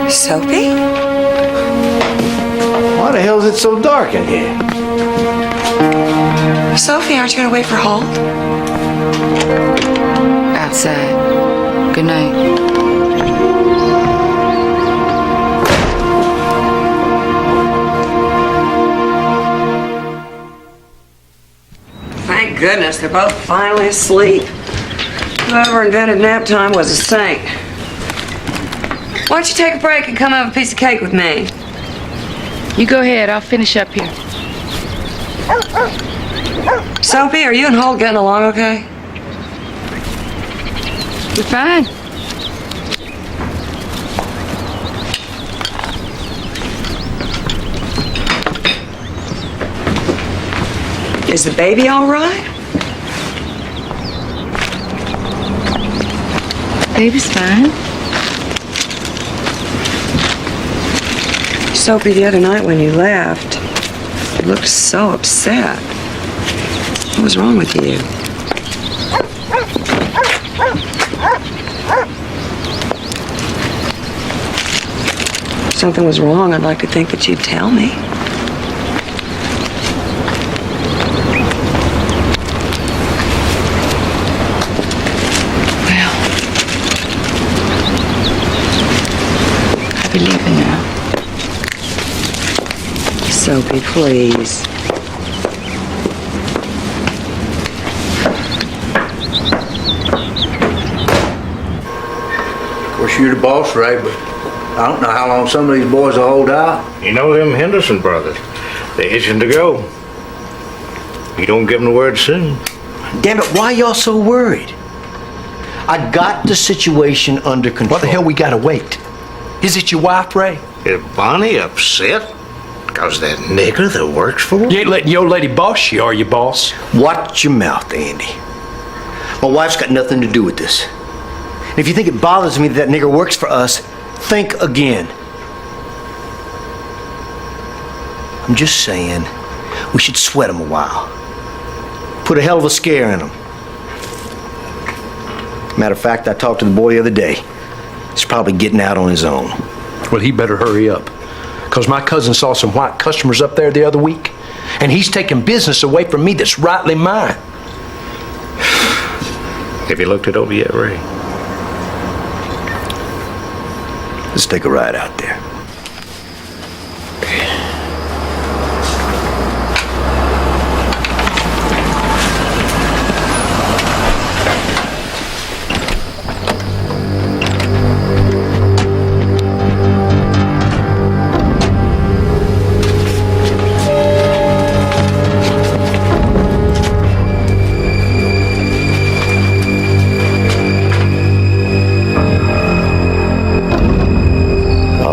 B: Sophie?
P: Why the hell is it so dark in here?
B: Sophie, aren't you going to wait for Holt?
A: Outside. Good night.
B: Thank goodness they're both finally asleep. Whoever invented nap time was a saint. Why don't you take a break and come have a piece of cake with me?
A: You go ahead. I'll finish up here.
B: Sophie, are you and Holt getting along okay?
A: We're fine.
B: Is the baby all right?
A: Baby's fine.
B: Sophie, the other night when you left, you looked so upset. What was wrong with you? If something was wrong, I'd like to think that you'd tell me.
A: I'll be leaving now.
B: Sophie, please.
J: Of course, you're the boss, Ray, but I don't know how long some of these boys will hold out. You know them Henderson brothers. They're itching to go. You don't give them the word soon.
P: Damn it, why y'all so worried? I got the situation under control.
R: What the hell we gotta wait? Is it your wife, Ray?
J: Is Bonnie upset? Because that nigger that works for her?
R: You ain't letting your lady boss you, are you, boss?
P: Watch your mouth, Andy. My wife's got nothing to do with this. And if you think it bothers me that nigger works for us, think again. I'm just saying, we should sweat him a while. Put a hell of a scare in him. Matter of fact, I talked to the boy the other day. He's probably getting out on his own.
R: Well, he better hurry up. Because my cousin saw some white customers up there the other week, and he's taking business away from me that's rightly mine.
J: Have you looked it over yet, Ray?
P: Let's take a ride out there.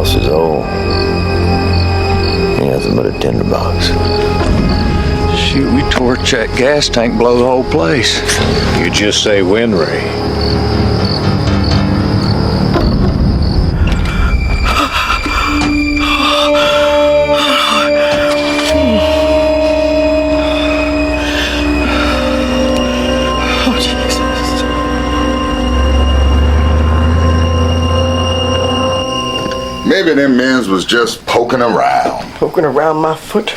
P: House is old. Ain't nothing but a tinderbox.
O: Shoot, we torch that gas tank, blow the whole place.
J: You just say when, Ray.
F: Maybe them men was just poking around.
E: Poking around my foot?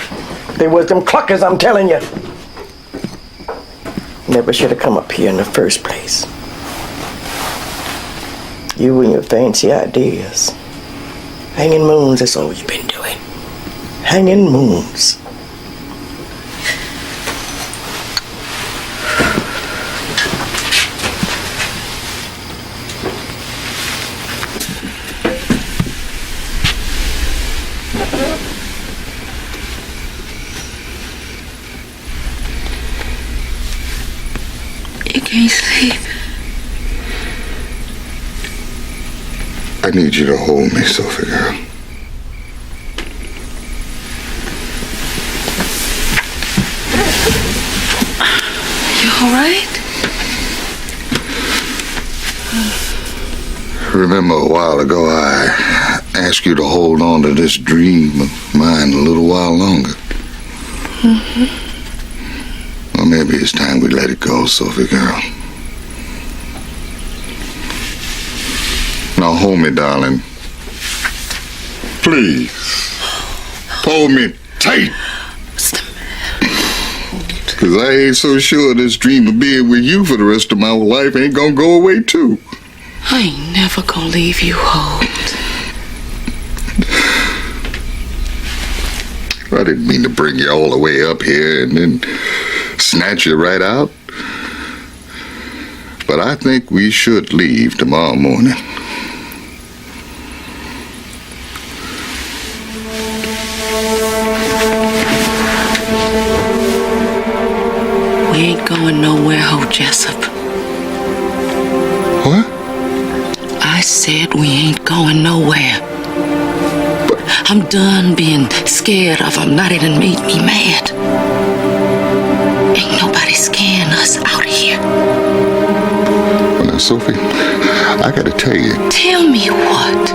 E: They was them cluckers, I'm telling you. Never should have come up here in the first place. You and your fancy ideas. Hanging moons, that's all you've been doing. Hanging moons.
A: You can't sleep.
F: I need you to hold me, Sophie girl.
A: You all right?
F: Remember a while ago I asked you to hold on to this dream of mine a little while longer?
A: Mm-hmm.
F: Well, maybe it's time we let it go, Sophie girl. Now hold me, darling. Please. Hold me tight. Because I ain't so sure this dream of being with you for the rest of my life ain't gonna go away, too.
A: I ain't never gonna leave you, Holt.
F: I didn't mean to bring you all the way up here and then snatch you right out. But I think we should leave tomorrow morning.
A: We ain't going nowhere, Holt Jessup.
F: What?
A: I said we ain't going nowhere. I'm done being scared of them. Not even make me mad. Ain't nobody scaring us out here.
F: Well, now, Sophie, I gotta tell you.
A: Tell me what?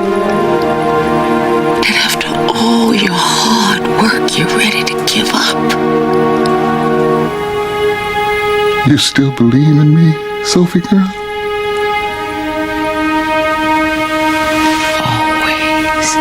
A: That after all your hard work, you're ready to give up?
F: You still believe in me, Sophie girl?
A: Always.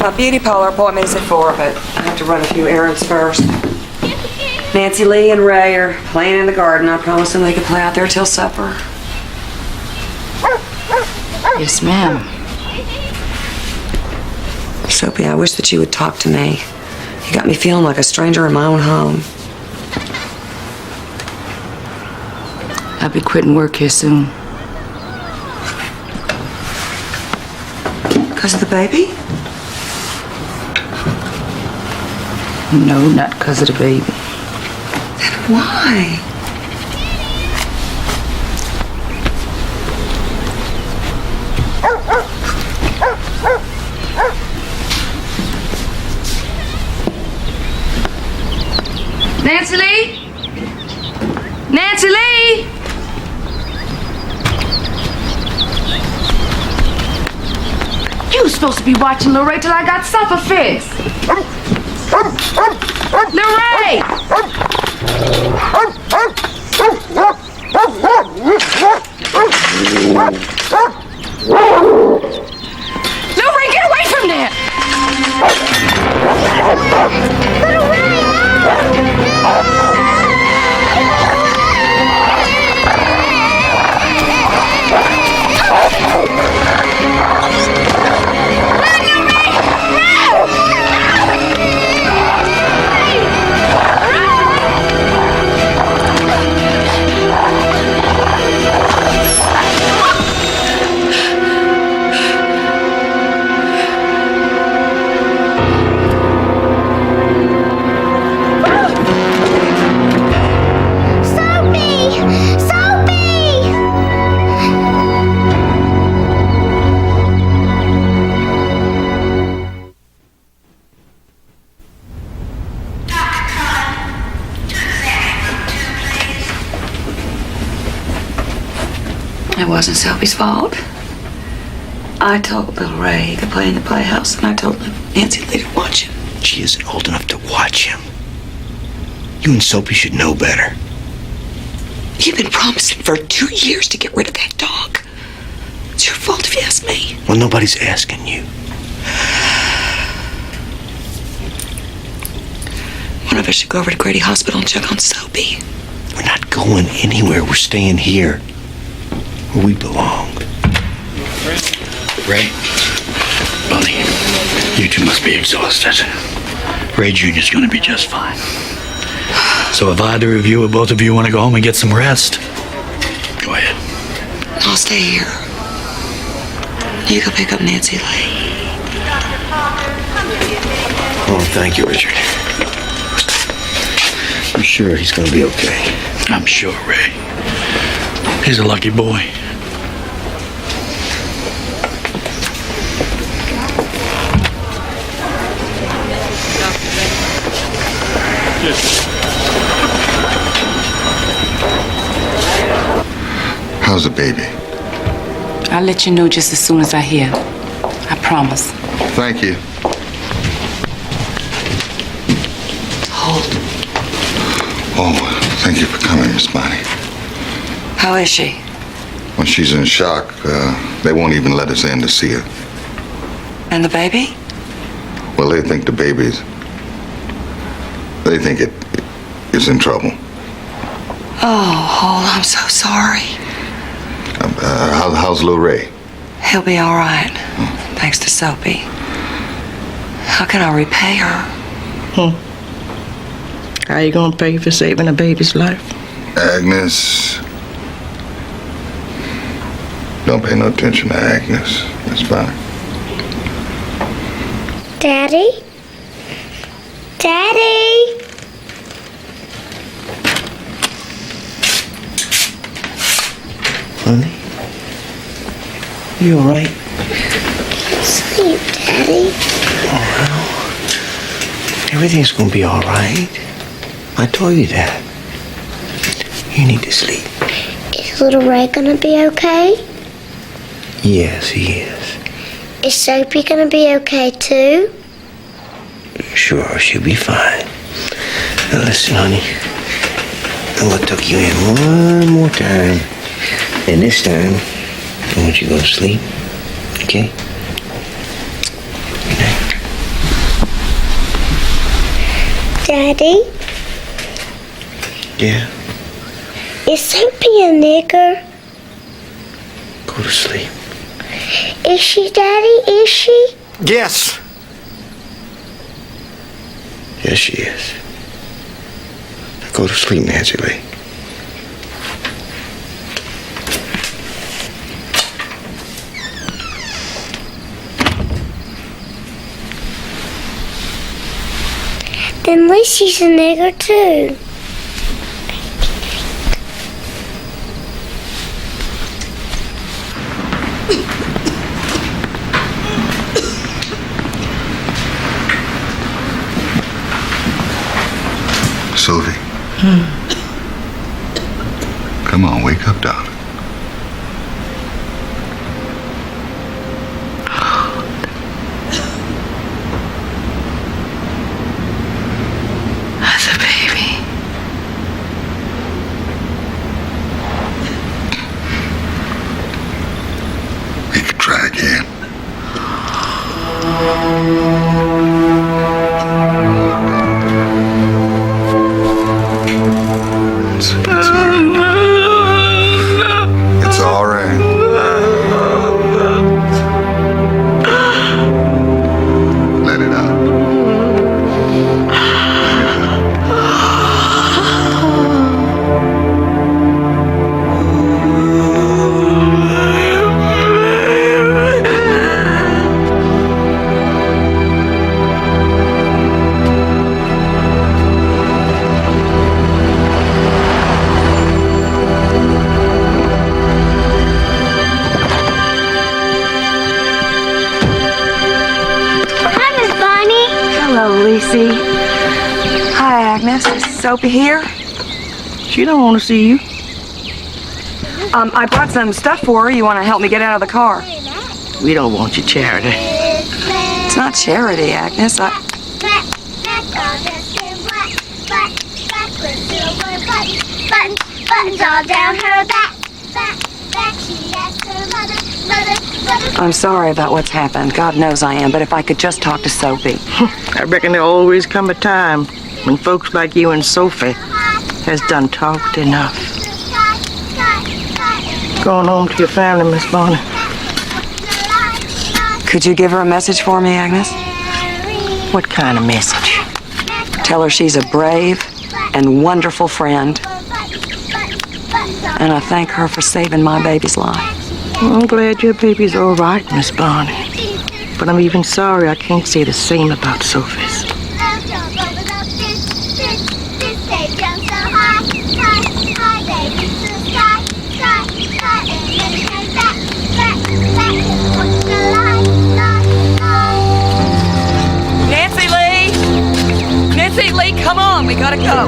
B: My beauty parlor appointment is at 4, but I have to run a few errands first. Nancy Lee and Ray are playing in the garden. I promised them they could play out there till supper.
A: Yes, ma'am.
B: Sophie, I wish that you would talk to me. You got me feeling like a stranger in my own home.
A: I'll be quitting work here soon.
B: Because of the baby?
A: No, not because of the baby.
B: Why?
A: Nancy Lee? Nancy Lee? You was supposed to be watching Lil Ray till I got supper fixed. Lil Ray! Lil Ray, get away from there!
C: Little Ray!
B: It wasn't Sophie's fault. I told little Ray to play in the playhouse, and I told Nancy Lee to watch him.
P: She isn't old enough to watch him. You and Sophie should know better.
B: You've been promising for 2 years to get rid of that dog. It's your fault if you ask me.
P: Well, nobody's asking you.
B: One of us should go over to Grady Hospital and check on Sophie.
P: We're not going anywhere. We're staying here, where we belong.
N: Ray, Bunny, you two must be exhausted. Ray Jr.'s gonna be just fine. So if either of you or both of you want to go home and get some rest, go ahead.
B: I'll stay here. You go pick up Nancy Lee.
P: Oh, thank you, Richard. I'm sure he's gonna be okay.
N: I'm sure, Ray. He's a lucky boy.
F: How's the baby?
A: I'll let you know just as soon as I hear. I promise.
F: Thank you.
B: Hold.
F: Oh, thank you for coming, Miss Bonnie.
B: How is she?
F: When she's in shock, they won't even let us in to see her.
B: And the baby?
F: Well, they think the baby's... They think it is in trouble.
B: Oh, Hole, I'm so sorry.
F: How's little Ray?
B: He'll be all right, thanks to Sophie. How can I repay her?
E: How you gonna pay for saving a baby's life?
F: Agnes. Don't pay no attention to Agnes. It's fine.
C: Daddy? Daddy?
P: Honey? You all right?
C: Sleep, Daddy.
P: Oh, well, everything's gonna be all right. I told you that. You need to sleep.
C: Is little Ray gonna be okay?
P: Yes, he is.
C: Is Sophie gonna be okay too?
P: Sure, she'll be fine. Now listen, honey. I'm gonna tuck you in one more time. And this time, I want you to go to sleep. Okay? Good night.
C: Daddy?
P: Yeah?
C: Is Sophie a nigger?
P: Go to sleep.
C: Is she, Daddy? Is she?
P: Yes! Yes, she is. Now go to sleep, Nancy Lee.
C: Then Lucy's a nigger too.
F: Sophie. Come on, wake up, darling.
B: That's a baby.
F: We could try again. It's all right. Let it out.
C: Hi, Miss Bonnie.
B: Hello, Lacey. Hi, Agnes. Is Sophie here?
E: She don't want to see you.
B: I brought some stuff for her. You want to help me get out of the car?
E: We don't want your charity.
B: It's not charity, Agnes.
C: Buttons all down her back. Back, she asked her mother.
B: I'm sorry about what's happened. God knows I am, but if I could just talk to Sophie.
E: I reckon there'll always come a time when folks like you and Sophie has done talked enough. Going home to your family, Miss Bonnie.
B: Could you give her a message for me, Agnes?
E: What kind of message?
B: Tell her she's a brave and wonderful friend. And I thank her for saving my baby's life.
E: I'm glad your baby's all right, Miss Bonnie. But I'm even sorry I can't say the same about Sophie's.
B: Nancy Lee! Nancy Lee, come on, we gotta go.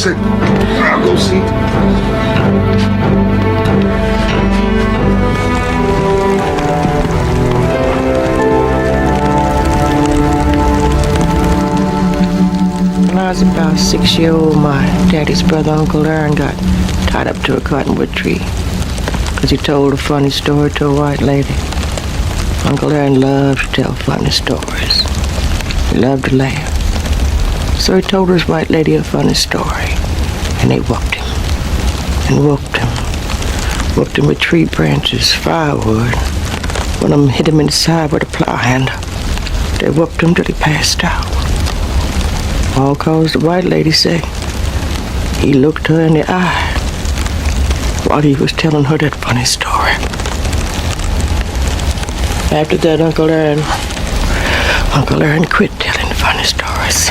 F: I'll go see.
E: When I was about 6-year-old, my daddy's brother, Uncle Aaron, got tied up to a cottonwood tree because he told a funny story to a white lady. Uncle Aaron loved to tell funny stories. He loved to laugh. So he told his white lady a funny story, and they whooped him, and whooped him. Whooped him with tree branches, firewood. One of them hit him in the side with a plow handle. They whooped him till he passed out. All cause the white lady said he looked her in the eye while he was telling her that funny story. After that, Uncle Aaron quit telling funny stories.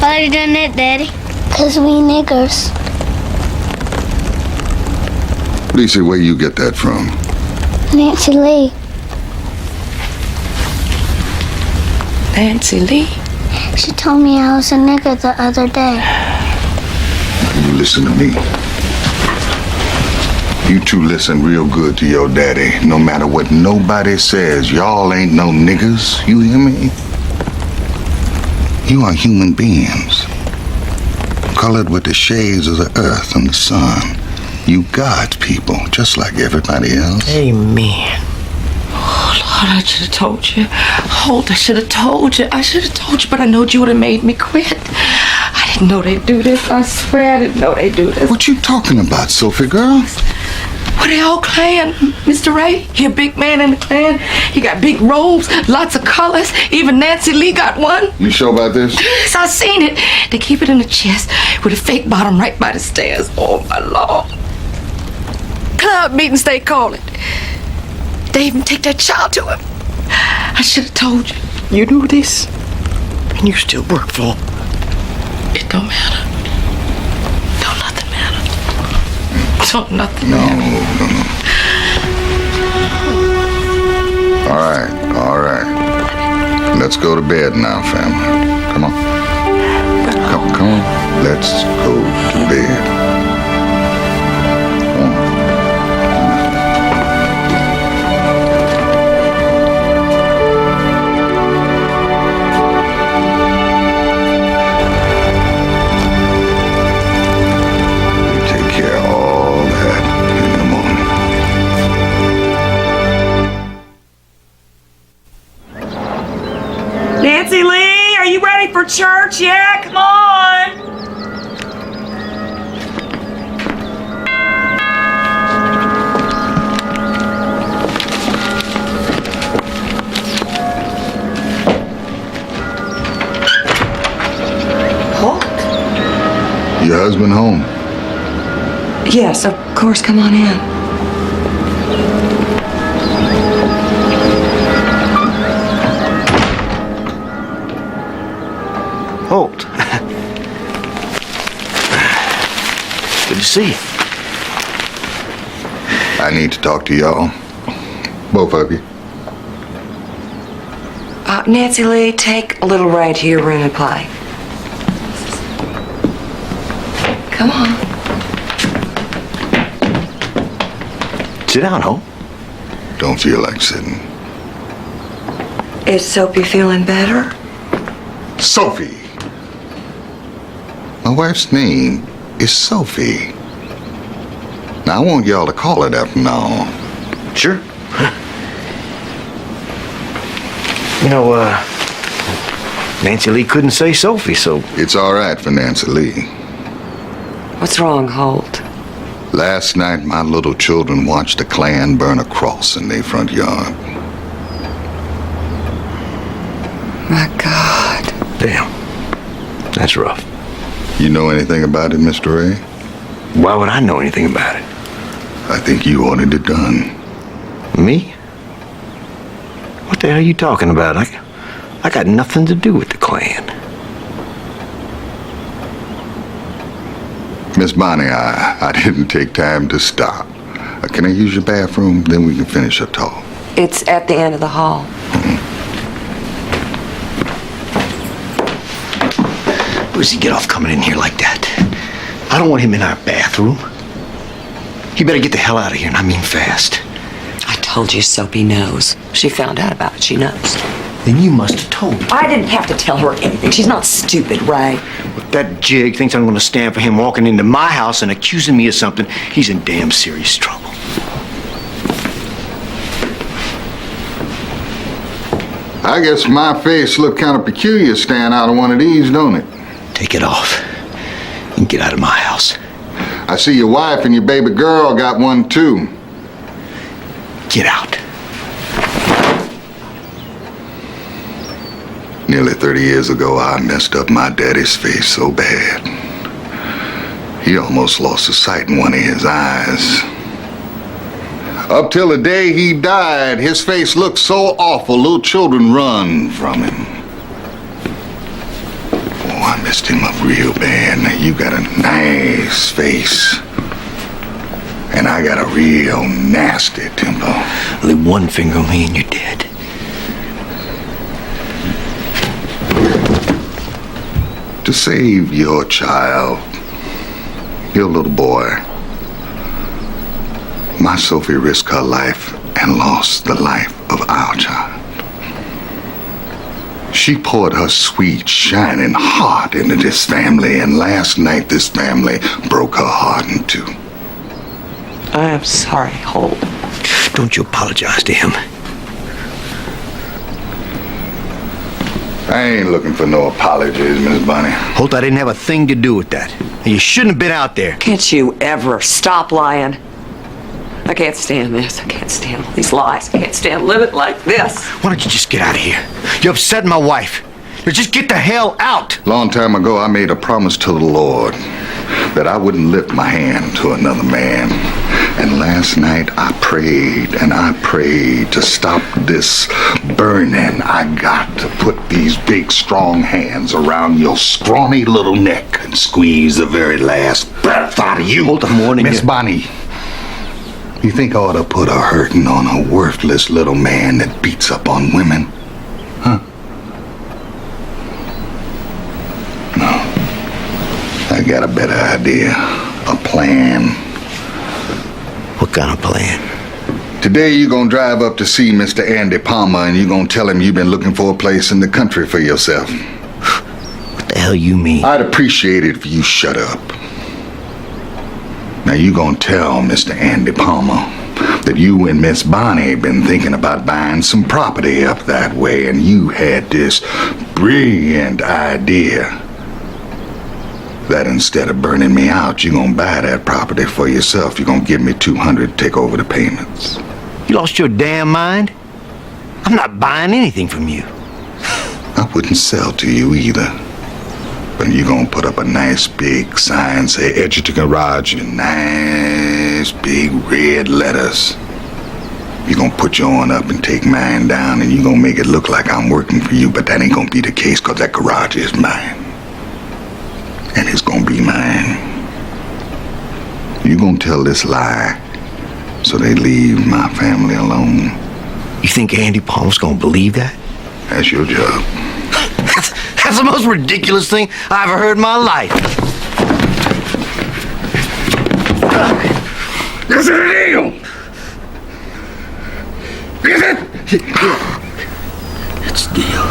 C: Why are you doing that, Daddy? Because we niggers.
F: Lisa, where you get that from?
C: Nancy Lee.
M: Nancy Lee?
C: She told me I was a nigger the other day.
F: You listen to me. You two listen real good to your daddy. No matter what nobody says, y'all ain't no niggers. You hear me? You are human beings, colored with the shades of the earth and the sun. You God's people, just like everybody else.
E: Amen.
M: Oh, Lord, I should have told you. Holt, I should have told you. I should have told you, but I knowed you would have made me quit. I didn't know they'd do this. I swear I didn't know they'd do this.
F: What you talking about, Sophie, girl?
M: Well, the whole clan, Mr. Ray. He a big man in the clan. He got big robes, lots of colors. Even Nancy Lee got one.
F: You sure about this?
M: Yes, I seen it. They keep it in the chest with a fake bottom right by the stairs. Oh, my Lord. Club meetings, they call it. They even take that child to him. I should have told you.
E: You do this, and you still work for him.
M: It don't matter. Don't nothing matter. Don't nothing
F: No. All right. Let's go to bed now, family. Come on. Come on. Let's go to bed.
B: for church yet? Come on.
F: Your husband home?
B: Yes, of course. Come on in.
P: Holt. Good to see you.
F: I need to talk to y'all. Both of you.
B: Nancy Lee, take a little Ray to your room and play. Come on.
P: Sit down, Holt.
F: Don't feel like sitting.
B: Is Sophie feeling better?
F: Sophie. My wife's name is Sophie. Now, I want y'all to call it that from now on.
P: Sure. You know, Nancy Lee couldn't say Sophie, so...
F: It's all right for Nancy Lee.
B: What's wrong, Holt?
F: Last night, my little children watched a Klan burn a cross in their front yard.
B: My God.
P: Damn. That's rough.
F: You know anything about it, Mr. Ray?
P: Why would I know anything about it?
F: I think you ordered it done.
P: Me? What the hell are you talking about? I got nothing to do with the Klan.
F: Miss Bonnie, I didn't take time to stop. Can I use your bathroom? Then we can finish our talk.
B: It's at the end of the hall.
P: Who does he get off coming in here like that? I don't want him in our bathroom. He better get the hell out of here, and I mean fast.
B: I told you Sophie knows. She found out about it. She knows.
P: Then you must have told her.
B: I didn't have to tell her anything. She's not stupid, Ray.
P: If that jig thinks I'm going to stand for him walking into my house and accusing me of something, he's in damn serious trouble.
F: I guess my face look kind of peculiar standing out of one of these, don't it?
P: Take it off and get out of my house.
F: I see your wife and your baby girl got one too.
P: Get out.
F: Nearly 30 years ago, I messed up my daddy's face so bad. He almost lost his sight in one of his eyes. Up till the day he died, his face looked so awful, little children run from him. Oh, I messed him up real bad. Now, you got a nice face. And I got a real nasty temper.
P: Only one finger on me and you're dead.
F: To save your child, your little boy, my Sophie risked her life and lost the life of our child. She poured her sweet, shining heart into this family, and last night this family broke her heart in two.
B: I am sorry, Holt.
P: Don't you apologize to him.
F: I ain't looking for no apologies, Miss Bonnie.
P: Holt, I didn't have a thing to do with that. And you shouldn't have been out there.
B: Can't you ever stop lying? I can't stand this. I can't stand all these lies. I can't stand living like this.
P: Why don't you just get out of here? You're upsetting my wife. Now just get the hell out.
F: Long time ago, I made a promise to the Lord that I wouldn't lift my hand to another man. And last night I prayed and I prayed to stop this burning. I got to put these big, strong hands around your scrawny little neck and squeeze the very last breath out of you.
P: Hold on, warning
F: Miss Bonnie, you think I ought to put a hurting on a worthless little man that beats up on women? Huh? No. I got a better idea. A plan.
P: What kind of plan?
F: Today you're gonna drive up to see Mr. Andy Palmer and you're gonna tell him you've been looking for a place in the country for yourself.
P: What the hell you mean?
F: I'd appreciate it if you shut up. Now you gonna tell Mr. Andy Palmer
O: that you and Miss Bonnie been thinking about buying some property up that way, and you had this brilliant idea that instead of burning me out, you're gonna buy that property for yourself. You're gonna give me $200 to take over the payments.
P: You lost your damn mind? I'm not buying anything from you.
O: I wouldn't sell to you either. But you're gonna put up a nice big sign, say Edgerton Garage, in nice big red letters. You're gonna put your own up and take mine down, and you're gonna make it look like I'm working for you, but that ain't gonna be the case, because that garage is mine. And it's gonna be mine. You're gonna tell this lie so they leave my family alone.
P: You think Andy Palmer's gonna believe that?
O: That's your job.
P: That's the most ridiculous thing I ever heard in my life.
O: Is it a deal? Is it?
P: It's a deal.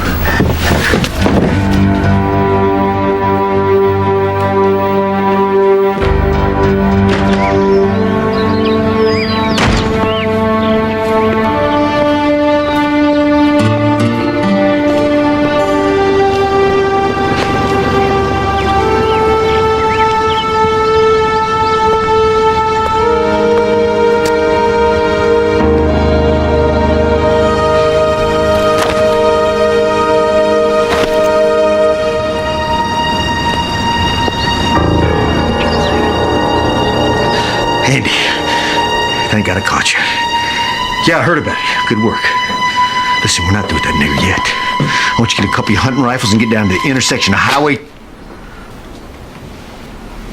P: Andy, thank God I caught you. Yeah, I heard about it. Good work. Listen, we're not through with that nigger yet. I want you to get a couple of hunting rifles and get down to the intersection of Highway.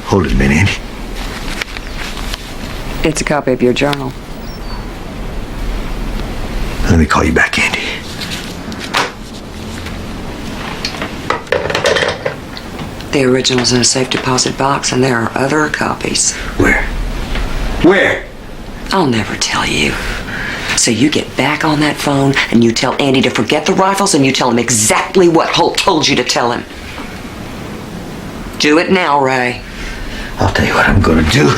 P: Hold it a minute, Andy.
B: It's a copy of your journal.
P: Let me call you back, Andy.
B: The original's in a safe deposit box, and there are other copies.
P: Where? Where?
B: I'll never tell you. So you get back on that phone, and you tell Andy to forget the rifles, and you tell him exactly what Holt told you to tell him. Do it now, Ray.
P: I'll tell you what I'm gonna do.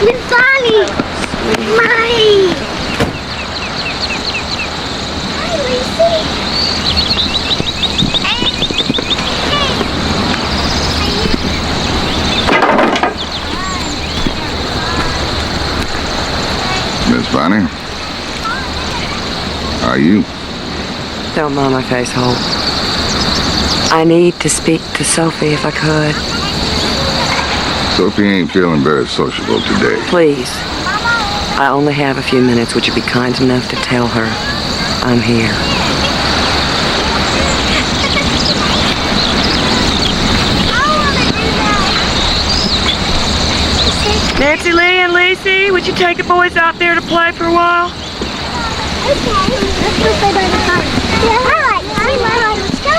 C: Miss Bonnie! Mommy! Hi, Lucy.
F: Miss Bonnie? Are you?
B: Don't mind my face, Holt. I need to speak to Sophie if I could.
F: Sophie ain't feeling very sociable today.
B: Please. I only have a few minutes. Would you be kind enough to tell her I'm here?
K: Nancy Lee and Lacey, would you take the boys out there to play for a while?
C: Okay, let's go play by the park. Yeah, all right, let's go.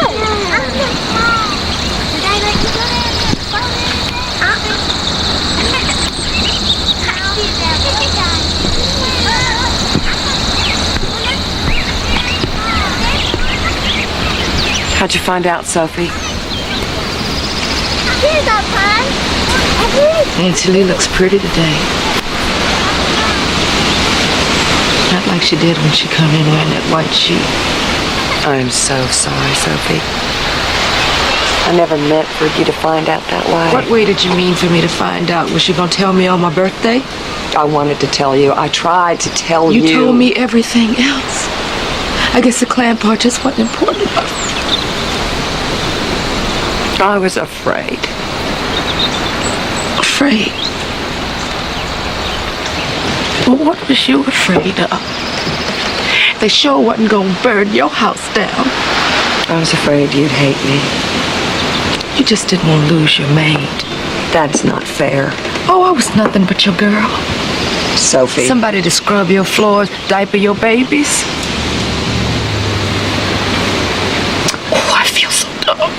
B: How'd you find out, Sophie?
C: Here's our pond.
M: Nancy Lee looks pretty today. Not like she did when she come in wearing that white sheet.
B: I'm so sorry, Sophie. I never meant for you to find out that way.
M: What way did you mean for me to find out? Was she gonna tell me on my birthday?
B: I wanted to tell you. I tried to tell you.
M: You told me everything else. I guess the clan part just wasn't important enough.
B: I was afraid.
M: Afraid? Well, what was you afraid of? They sure wasn't gonna burn your house down.
B: I was afraid you'd hate me.
M: You just didn't want to lose your maid.
B: That's not fair.
M: Oh, I was nothing but your girl.
B: Sophie.
M: Somebody to scrub your floors, diaper your babies. Oh, I feel so dumb.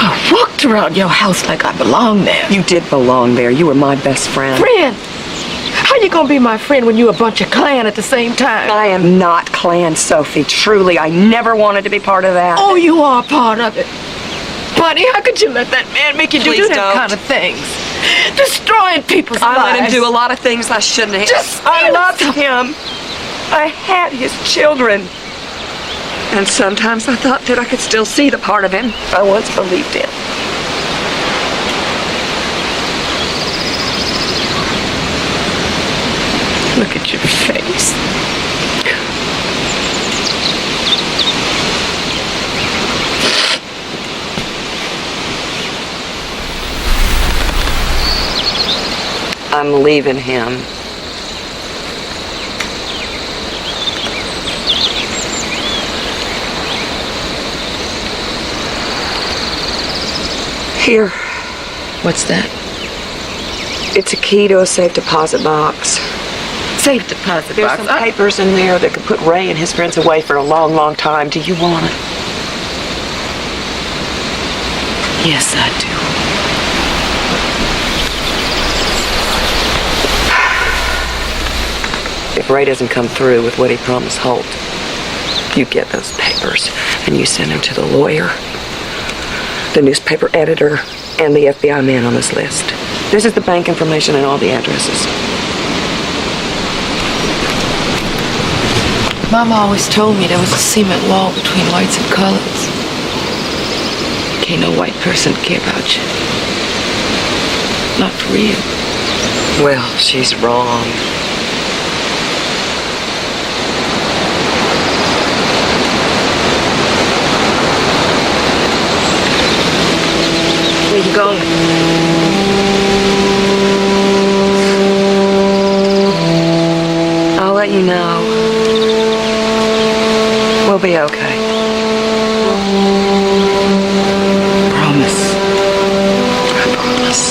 M: I worked walked around your house like I belonged there.
B: You did belong there. You were my best friend.
M: Friend? How you gonna be my friend when you a bunch of clan at the same time?
B: I am not clan, Sophie. Truly, I never wanted to be part of that.
M: Oh, you are part of it. Bonnie, how could you let that man make you do
B: Please
M: that
B: don't.
M: kind of things? Destroying people's lives.
B: I let him do a lot of things I shouldn't have. I loved him. I had his children. And sometimes I thought that I could still see the part of him I once believed in.
M: Look at your face.
B: I'm leaving him. Here.
M: What's that?
B: It's a key to a safe deposit box.
M: Safe deposit
B: There's
M: box?
B: some papers in there that could put Ray and his friends away for a long, long time. Do you want it?
M: Yes, I do.
B: If Ray doesn't come through with what he promised Holt, you get those papers and you send them to the lawyer, the newspaper editor, and the FBI man on this list. This is the bank information and all the addresses.
M: Mama always told me there was a cement wall between whites and colors. Can't no white person care about you. Not for real.
B: Well, she's wrong.
M: Where you going?
B: I'll let you know. We'll be okay.
M: Promise.
B: I promise.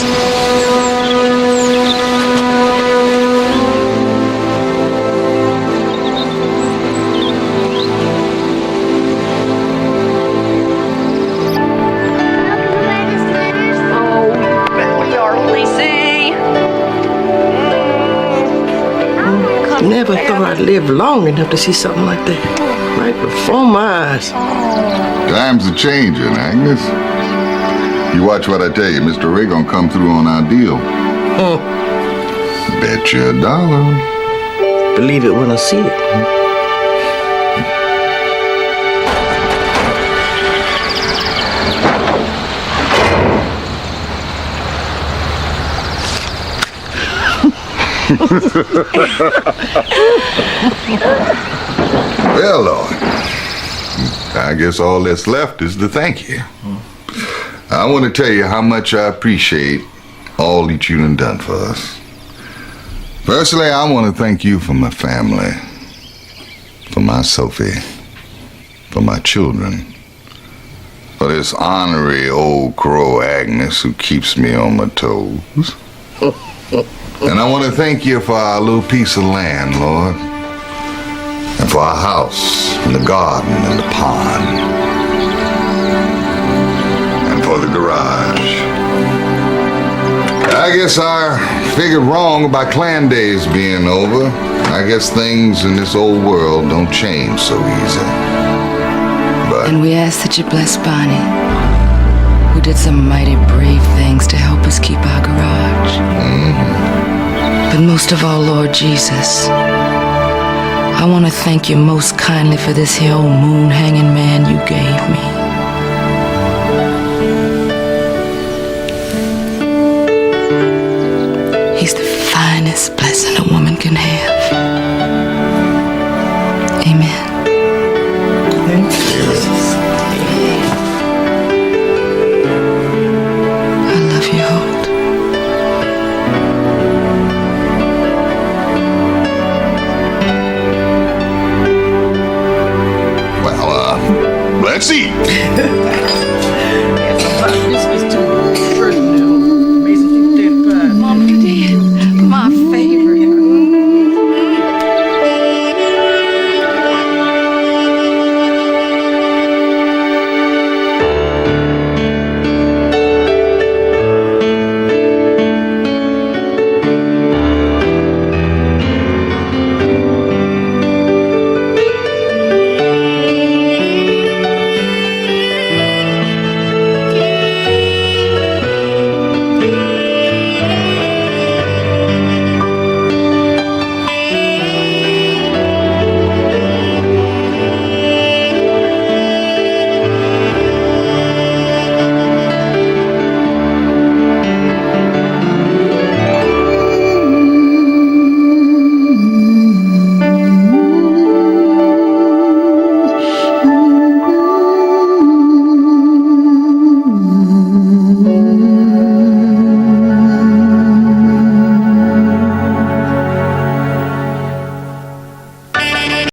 E: Never thought I'd live long enough to see something like that. Right before my eyes.
F: Times are changing, Agnes. You watch what I tell you. Mr. Ray gonna come through on our deal. Bet you $1.
E: Believe it when I see it.
F: Well, Lord, I guess all that's left is to thank you. I want to tell you how much I appreciate all that you done for us. Firstly, I want to thank you for my family, for my Sophie, for my children, for this ornery old crow Agnes who keeps me on my toes. And I want to thank you for our little piece of land, Lord, and for our house, and the garden, and the pond, and for the garage. I guess I figured wrong about clan days being over. I guess things in this old world don't change so easy. But
A: And we ask that you bless Bonnie, who did some mighty brave things to help us keep our garage. But most of all, Lord Jesus, I want to thank you most kindly for this here old moon-hanging man you gave me. He's the finest blessing a woman can have.